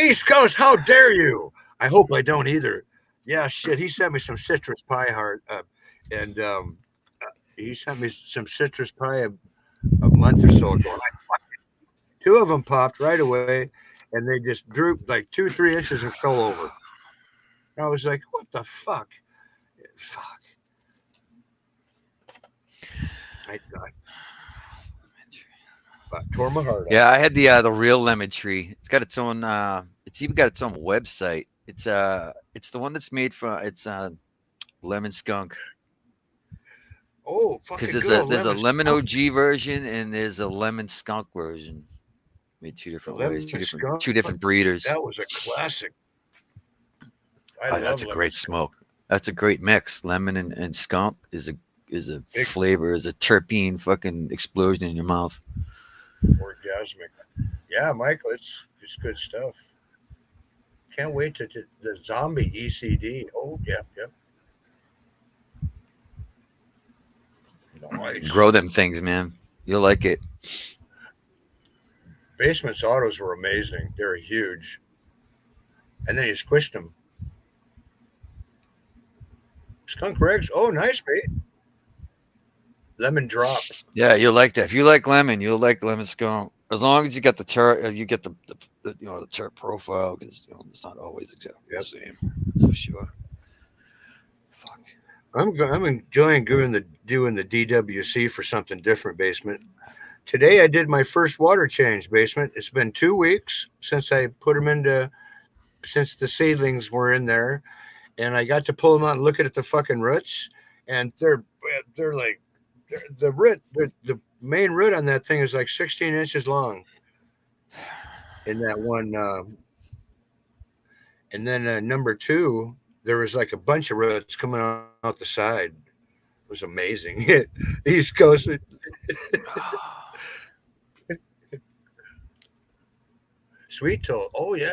East Coast, how dare you? I hope I don't either. Yeah, shit. He sent me some citrus pie heart, and he sent me some citrus pie a month or so ago. And 2 of them popped right away, and they just drooped like 2, 3 inches and fell over. And I was like, what the fuck? Fuck. I tore my heart out. Yeah, I had the real lemon tree. It's got its own. It's even got its own website. It's the one that's made from. It's lemon skunk. Oh, Because fucking good old there's a lemon lemon skunk. OG version and there's a lemon skunk version. Made two The different ways, lemon skunk. two different That was breeders. a classic. I Oh, love that's a lemon great skunk. smoke. That's a great mix. Lemon and skunk is a Big flavor, is a terpene fucking explosion in your mouth. orgasmic. Yeah, Michael, it's good stuff. Can't wait to the zombie ECD. Oh, yep, yep. Nice. Grow them things, man. You'll like it. Basement's autos were amazing. They were huge. And then he squished them. Skunk Regs. Oh, nice, mate. Lemon drop. Yeah, you'll like that. If you like lemon, you'll like lemon skunk. As long as you get the you get the the turp profile, because it's not always exactly the Yep. same. That's for sure. Fuck. I'm enjoying doing the DWC for something different, basement. Today I did my first water change, basement. It's been 2 weeks since I put them into since the seedlings were in there, and I got to pull them out and look at the fucking roots, and they're like the root the main root on that thing is like 16 inches long in that one, and then number two there was like a bunch of roots coming out the side. It was amazing. East Coast, sweet toll. Oh yeah.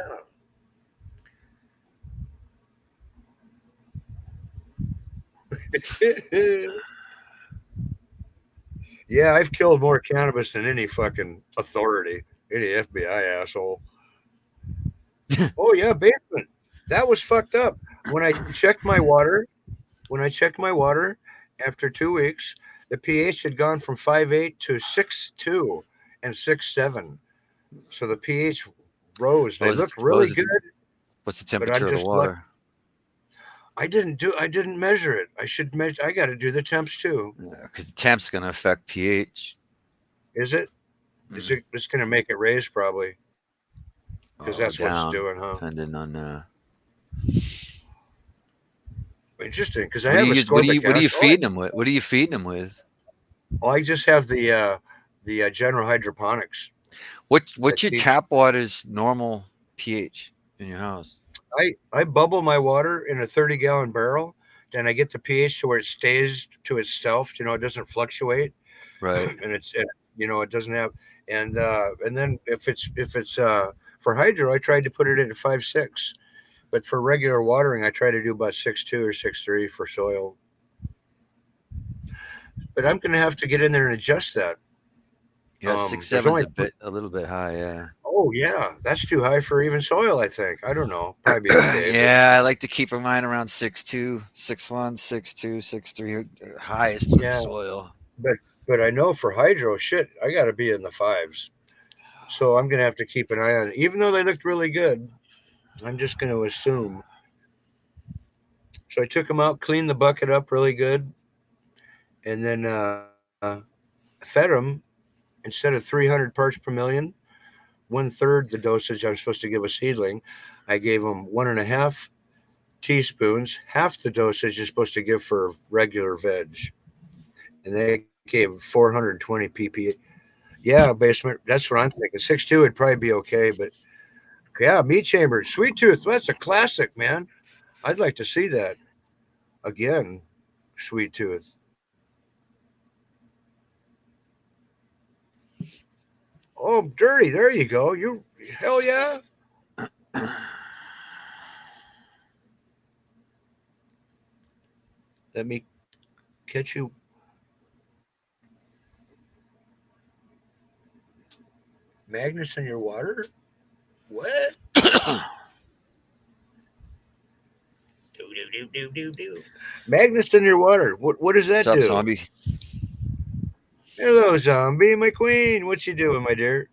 Yeah, I've killed more cannabis than any fucking authority, any FBI asshole. Oh yeah, basement. That was fucked up. When I checked my water, when I checked my water after 2 weeks, the pH had gone from 5.8 to 6.2 and 6.7. So the pH rose. What They was it? look really good, What's the but I'm temperature of the just lucky. water? I didn't measure it. I should measure. I got to do the temps too. Because the temp's gonna affect pH. Is it? Is Mm. it? It's going to make it raise probably because Or that's what it's down, doing, huh? depending on Interesting, because I have ascorbic what are you acid. feeding them with? What are you feeding them with? I just have the general hydroponics What's that your keeps. tap water's normal pH in your house? I bubble my water in a 30-gallon barrel and I get the pH to where it stays to itself. You know, it doesn't fluctuate, Right. it doesn't have. And then if it's for hydro, I tried to put it into 5.6, but for regular watering, I try to do about 6.2 or 6.3 for soil. But I'm going to have to get in there and adjust that. Yeah, six There's seven's only a little bit high. Yeah. Oh yeah, that's too high for even soil. I think. I don't know. Probably be okay, but Yeah, I like to keep mine around 6.2, 6.1, 6.2, 6.3, highest with yeah, soil. but but I know for hydro, shit, I got to be in the fives. So I'm gonna have to keep an eye on it. Even though they looked really good, I'm just gonna assume. So I took them out, cleaned the bucket up really good, and then fed them instead of 300 parts per million, 1/3 the dosage I'm supposed to give a seedling. I gave them 1.5 teaspoons, half the dosage you're supposed to give for regular veg, and they gave 420 pp. Yeah, basement. That's what I'm thinking. 6.2 would probably be okay, but yeah, meat chamber, sweet tooth. That's a classic, man. I'd like to see that again. Sweet tooth. Oh, dirty. There you go. You hell yeah. Let me catch you. Magnets in your water? What? Do do do do do do. Magnets in your water. What does What's that up, do? zombie? Hello, zombie, my queen. What you doing, my dear?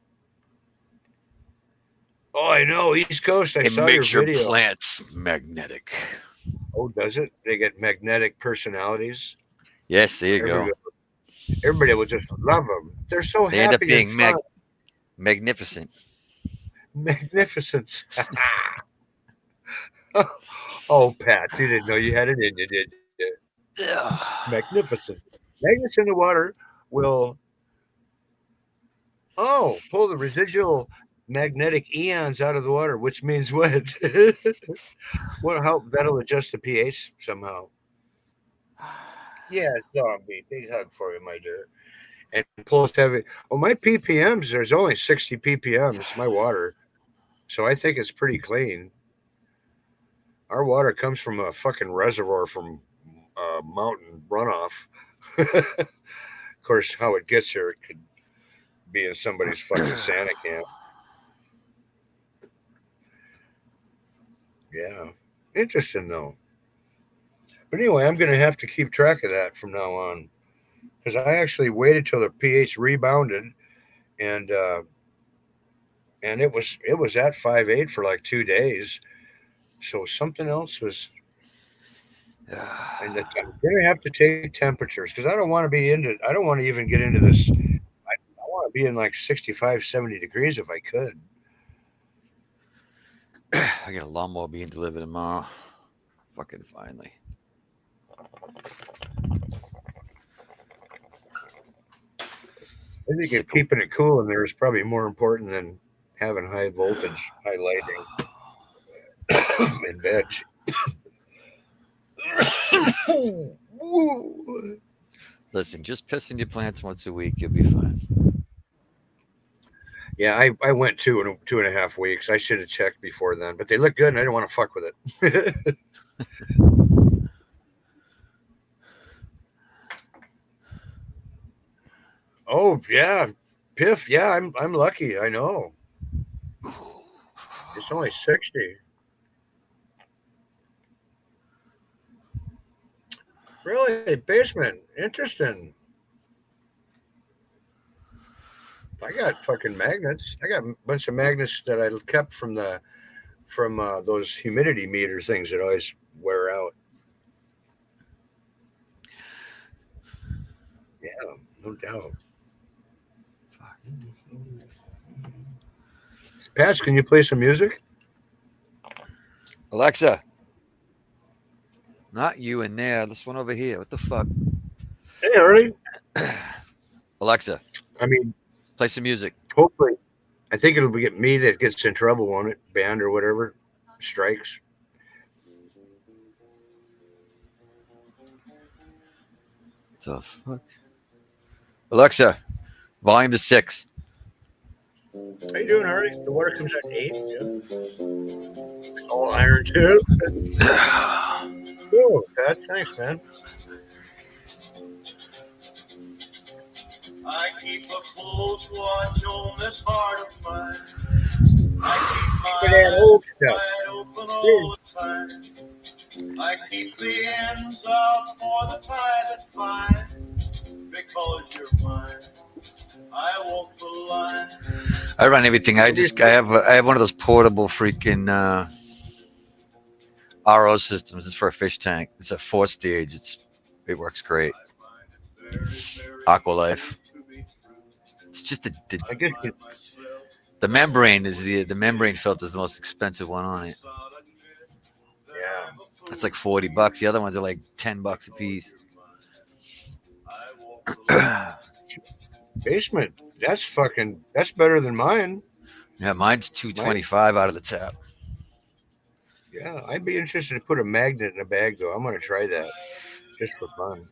Oh, I know. East Coast. I It saw your makes your video. plants magnetic. Oh, does it? They get magnetic personalities. Yes, there you Everybody, go. everybody will just love them. They're so They end up happy and being fun. magnificent. Magnificence. Oh, Pat, you didn't know you had it in you, did you? Yeah. Magnificent. Magnets in the water will, pull the residual magnetic ions out of the water, which means what? Well, help that'll adjust the pH somehow. Yeah, zombie. Big hug for you, my dear. And pulls heavy. Well, my ppms, there's only 60 ppms, my water. So I think it's pretty clean. Our water comes from a fucking reservoir from mountain runoff. Of course, how it gets here could be in somebody's fucking Santa camp. Yeah. Interesting, though. But anyway, I'm going to have to keep track of that from now on because I actually waited till the pH rebounded and it was at 5.8 for like 2 days. So something else was, and I'm going to have to take temperatures because I don't want to be into. I don't want to even get into this. I want to be in like 65, 70 degrees if I could. I got a lawnmower being delivered tomorrow. Fucking finally. I think if Sick of. keeping it cool in there is probably more important than having high voltage, high lighting in veg. Listen, just pissing your plants once a week, you'll be fine. Yeah, I went 2.5 weeks. I should have checked before then, but they look good and I didn't want to fuck with it. Oh yeah, Piff. Yeah, I'm lucky. I know. It's only 60. Really, basement. Interesting. I got fucking magnets. I got a bunch of magnets that I kept from those humidity meter things that always wear out. Yeah, no doubt. Fuck. Patch, can you play some music? Alexa, not you in there. This one over here. What the fuck? Hey, early. Alexa, I mean, play some music. hopefully, I think it'll be me that gets in trouble, won't it? Banned or whatever, strikes. The fuck? Alexa, volume to 6. How you doing, Harley? The water comes out at 8. Yeah. All iron too. Cool. That's nice, man. I keep a close watch on this heart of mine. I keep For that my old eyes stuff. wide open Dude, all the time. I keep the ends out for the tide that finds. Because you're mine, I walk the line. I run everything. what do you I have one of those portable freaking RO systems. It's for a fish tank. It's a 4 stage. It works great. I find it very, very Aqualife. true to be true. It's just I guess I you, find myself the membrane is the membrane filter is the most expensive one on it. I'll admit that yeah. I'm a It's fool like for you. $40. The other ones are like $10 a Because piece. you're mine, I walk the line. Basement. That's better than mine. Yeah, mine's Mine, 225 out of the tap. yeah. I'd be interested to put a magnet in a bag though. I'm gonna try that just for fun.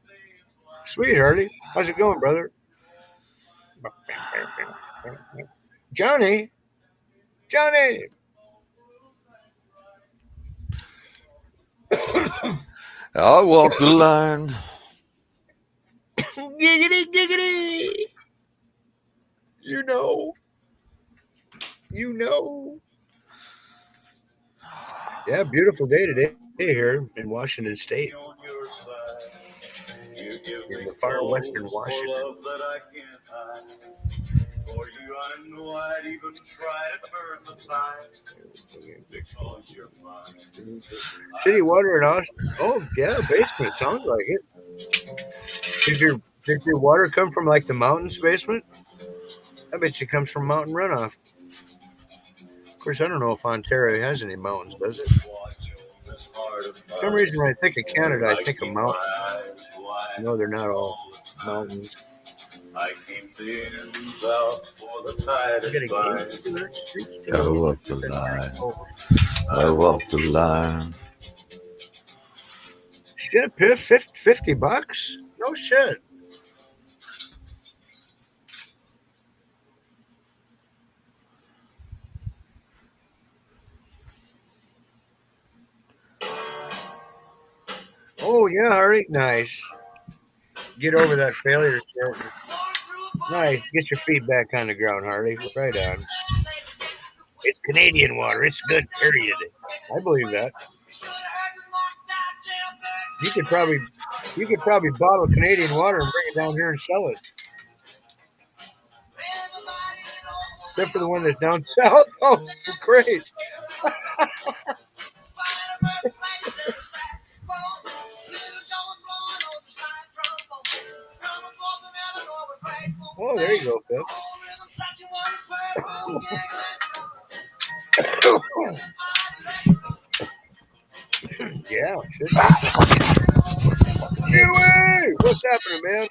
Sweet, Harley. How's it going, brother? Johnny, Johnny. I walk the line. Giggity, giggity. You know, you know. Yeah, beautiful day today here in Washington State, Me on your side. You give in me the far western clothes for Washington. love that I can't hide. For you, I know I'd even try to turn the tide. Because you're mine, City I walk water in the Austin. Oh yeah, basement. Sounds like it. Did your water come from like the mountains basement? I bet you it comes from mountain runoff. Of course, I don't know if Ontario has any mountains, does it? watch on this heart of For some reason, when I think of mine. Canada, I I think of keep mountains. my eyes wide No, they're not open all all the time. mountains. I keep the ends out for the tide We that got a gate to binds. the street I still. walk the Look at that nice line. post. I I walk walk the the line. line. Shit, $50? No shit. Oh yeah, Harry. Nice. Get over that failure shit. Nice. Get your feet back on the ground, Harley. Right on. It's Canadian water. It's good. Period. I believe that. You could probably, you could probably bottle Canadian water and bring it down here and sell it. Except for the one that's down south. Oh, great. Oh, there you go, Pip. Yeah, shit, basement. DOA! What's happening, man?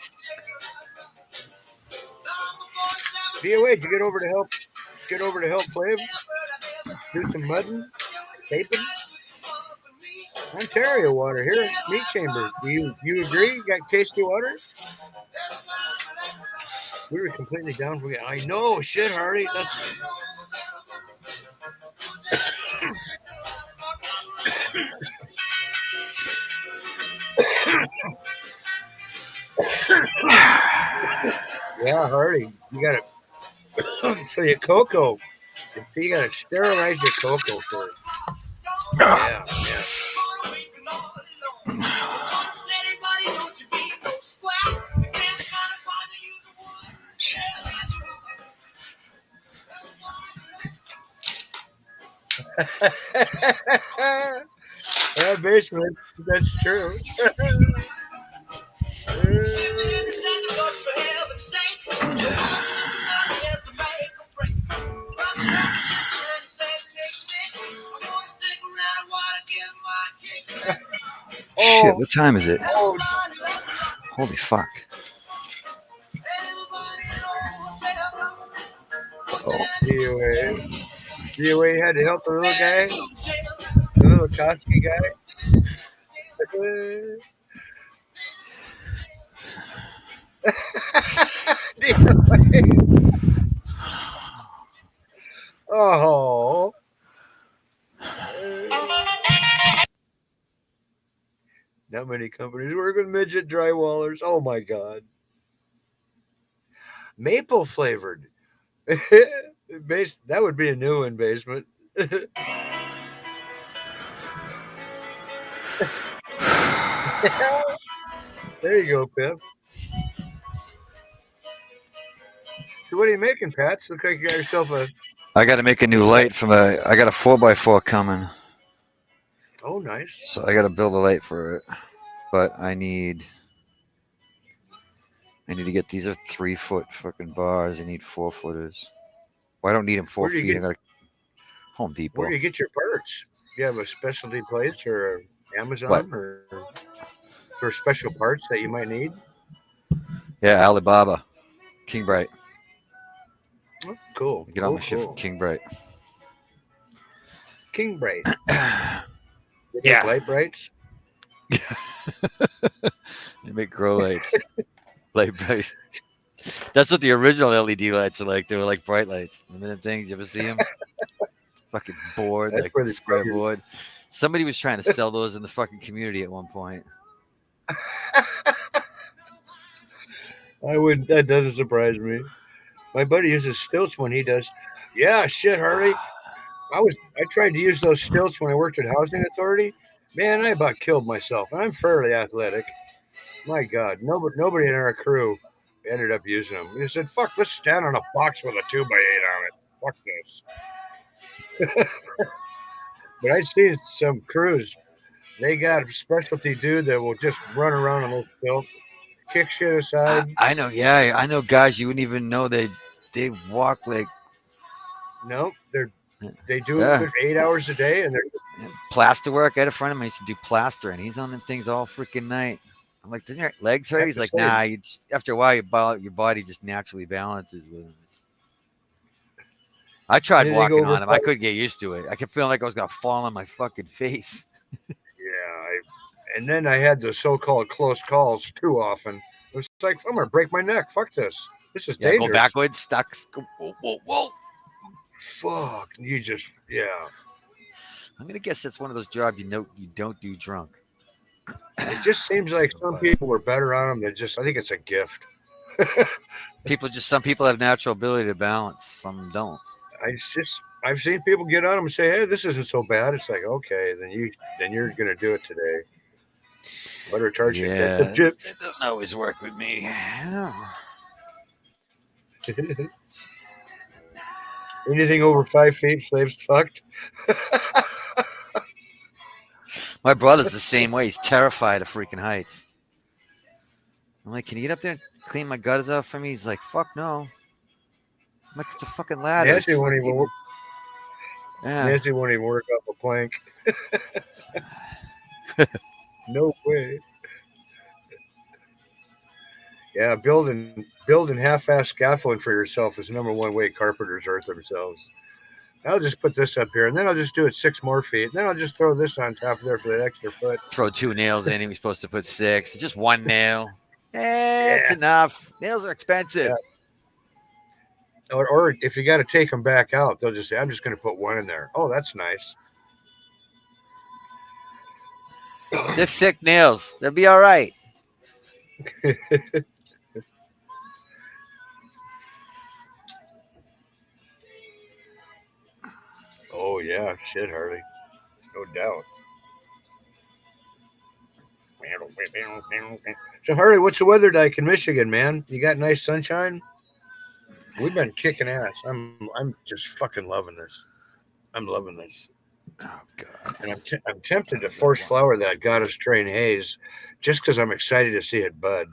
DOA, did you get over to help Flav? Do some mudding? Taping? Ontario water here. Meat chamber. Do you agree? You got tasty water? We were completely down for it. I know, shit, Harley. That's yeah, Harley. You gotta so your cocoa. You gotta sterilize your cocoa first. Yeah, yeah. Yeah, basement. That's true. Shit, Oh, what time is it? oh, Holy fuck. Oh, DOA. DOA had to help the little guy, the little Koski guy. Oh, uh, not many companies work with midget drywallers. Oh my god, maple flavored. That would be a new one, basement. There you go, Pip. So what are you making, Pat? Looks like you got yourself I got to make a a new side. light for my. I got a 4x4 coming, Oh, nice. so I got to build a light for it. But I need to get these are 3 foot fucking bars. I need 4 footers. Well, I don't need them Where four do you feet. get I got a Home Where do Depot. you get your parts? Do you have a specialty place or What? Amazon or for special parts that you might need? Yeah, Alibaba, King Bright. Oh, cool, I get all cool, my shit from cool. King Bright. King Bright. They make Yeah, light brights. they make grow lights, light bright. That's what the original LED lights were like. They were like bright lights. Remember them things? You ever see them? Fucking board, That's like where the they square probably. board. Somebody was trying to sell those in the fucking community at one point. I would. That doesn't surprise me. My buddy uses stilts when he does. Yeah, shit, Harley. I tried to use those stilts when I worked at Housing Authority. Man, I about killed myself. And I'm fairly athletic. My God, nobody in our crew ended up using them. He said, "Fuck, let's stand on a box with a 2x8 on it. Fuck this." But I've seen some crews. They got a specialty dude that will just run around on those stilts, kick shit aside. I know. Yeah, I know guys you wouldn't even know they walk like No, they do it yeah. 8 hours a day, and they're Plaster work. I had a friend of mine used to do plaster, and he's on them things all freaking night. I'm like, doesn't your legs I hurt? have He's to like, say, nah. After a while, your body just naturally balances with them. I tried anything walking over on him. I five. couldn't get used to it. I kept feeling like I was gonna fall on my fucking face. Yeah, and then I had the so-called close calls too often. It was like I'm gonna break my neck. Fuck this. This is Yeah, go dangerous. backwards, stuck. Go, whoa, whoa, whoa. Fuck. You just yeah. I'm gonna guess that's one of those jobs you don't do drunk. It just seems like some But people were better on them than just. I think it's a gift. some people have natural ability to balance, some don't. I've seen people get on them and say, "Hey, this isn't so bad." It's like, okay, then you're gonna do it today. Better charge you ketchup Yeah, chips. it doesn't always work with me. Anything over 5 feet, slaves fucked. My brother's the same way. He's terrified of freaking heights. I'm like, can you get up there and clean my gutters out for me? He's like, fuck no. I'm like, it's a fucking ladder. It's Nancy won't fucking even yeah. Nancy won't even work off a plank. No way. Yeah, building half-ass scaffolding for yourself is number one way carpenters hurt themselves. I'll just put this up here, and then I'll just do it 6 more feet, and then I'll just throw this on top of there for that extra foot. Throw 2 nails in. He was supposed to put 6. Just one nail. It's Yeah, enough. Nails are expensive. yeah. Or if you got to take them back out, they'll just say, "I'm just going to put one in there." Oh, that's nice. They're thick nails. They'll be all right. Oh yeah, shit, Harley, no doubt. So Harley, what's the weather like in Michigan, man? You got nice sunshine? We've been kicking ass. I'm just fucking loving this. I'm loving this. Oh God. And I'm tempted to I got force one. flower that goddess train haze, just because I'm excited to see it bud.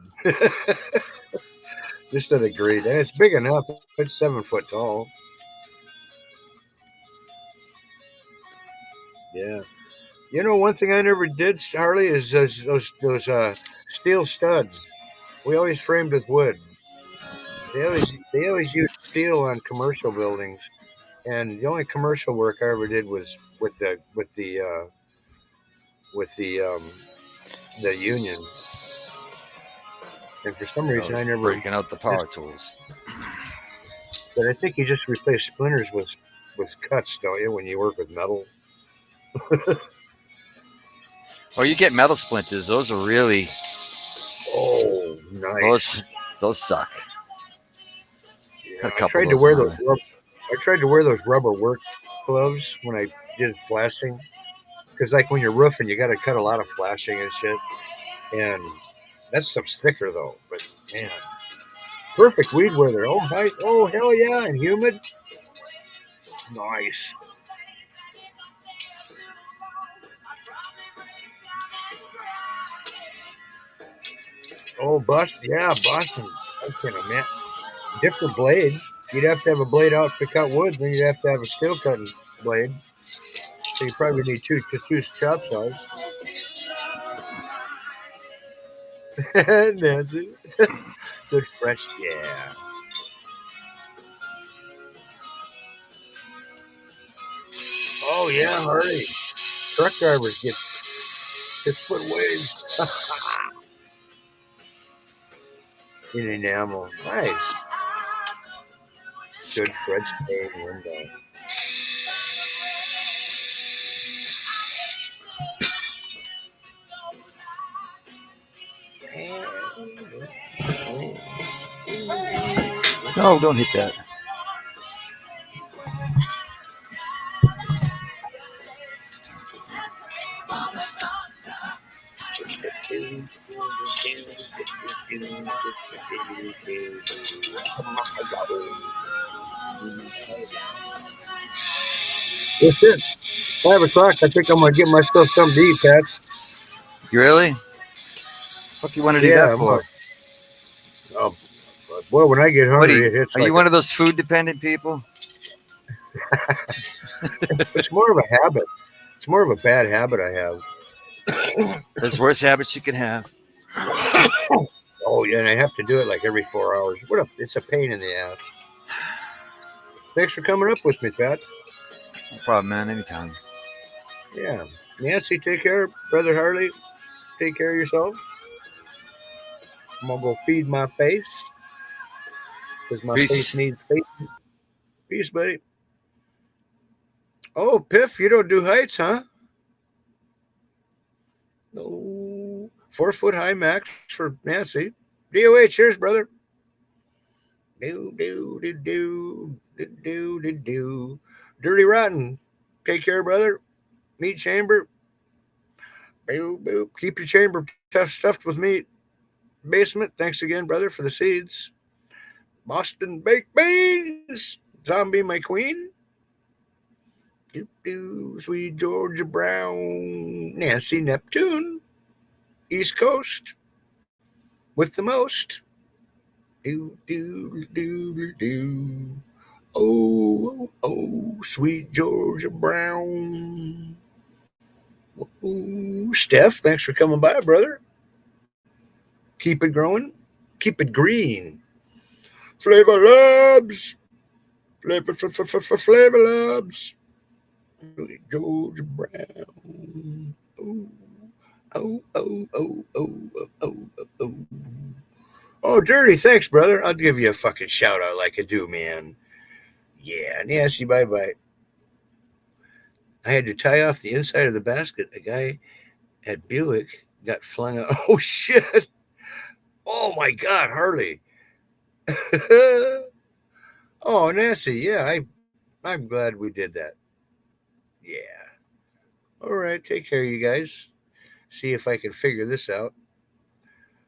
Just an agreed, and it's big enough. It's 7 foot tall. Yeah. You know, one thing I never did, Harley, is those steel studs. We always framed with wood. They always used steel on commercial buildings, and the only commercial work I ever did was with the union. And for some Oh, reason, I he's never. breaking out the power tools. But I think you just replace splinters with cuts, don't you? When you work with metal. Or you get metal splinters. Those are really Oh, those nice. those suck. Yeah, Got a couple of those in my. I tried to wear those rubber work gloves when I did flashing, because like when you're roofing, you got to cut a lot of flashing and shit, and that stuff's thicker though. But man, perfect weed weather. Oh hi, oh hell yeah, and humid. Nice. Oh, Boston. I can imagine. Different blade. You'd have to have a blade out to cut wood, then you'd have to have a steel cutting blade. So you probably need two chop saws. Nancy. Good fresh, yeah. Oh yeah, Harley. Truck drivers get 6 foot waves in enamel. Nice. Good French pane window. No, don't hit that. That's it. 5 o'clock. I think I'm gonna get myself something to eat, Pat. You really? What do you want to do Yeah, that I'm gonna. for? Oh, boy, when I get What hungry, it hits are like you one of those food dependent people? it's more of a habit. It's more of a bad habit I have. There's worse habits you can have. Oh yeah, and I have to do it like every 4 hours. It's a pain in the ass. Thanks for coming up with me, Pat. No problem, man. Anytime. Yeah, Nancy, take care. Brother Harley, take care of yourselves. I'm gonna go feed my face because my face Peace. needs feed. Peace, buddy. Oh, Piff, you don't do heights, huh? No. 4 foot high max for Nancy. DOA, cheers, brother. Do do do do do do do do. Dirty Rotten. Take care, brother. Meat chamber. Boop boop. Keep your chamber stuffed with meat. Basement. Thanks again, brother, for the seeds. Boston baked beans. Zombie, my queen. Do do. Sweet Georgia Brown. Nancy Neptune. East Coast with the most. Do do do do. Oh, oh, sweet Georgia Brown. Ooh, Steph, thanks for coming by, brother. Keep it growing. Keep it green. Flavor Labs. Flavor Labs. Sweet Georgia Brown. Ooh. Oh, oh, oh, oh, oh, oh, oh. Oh, Dirty, thanks, brother. I'll give you a fucking shout out like I do, man. Yeah, Nancy, bye bye. I had to tie off the inside of the basket. A guy at Buick got flung out. Oh shit! Oh my God, Harley. Oh Nancy, yeah, I'm glad we did that. Yeah. All right, take care, you guys. See if I can figure this out.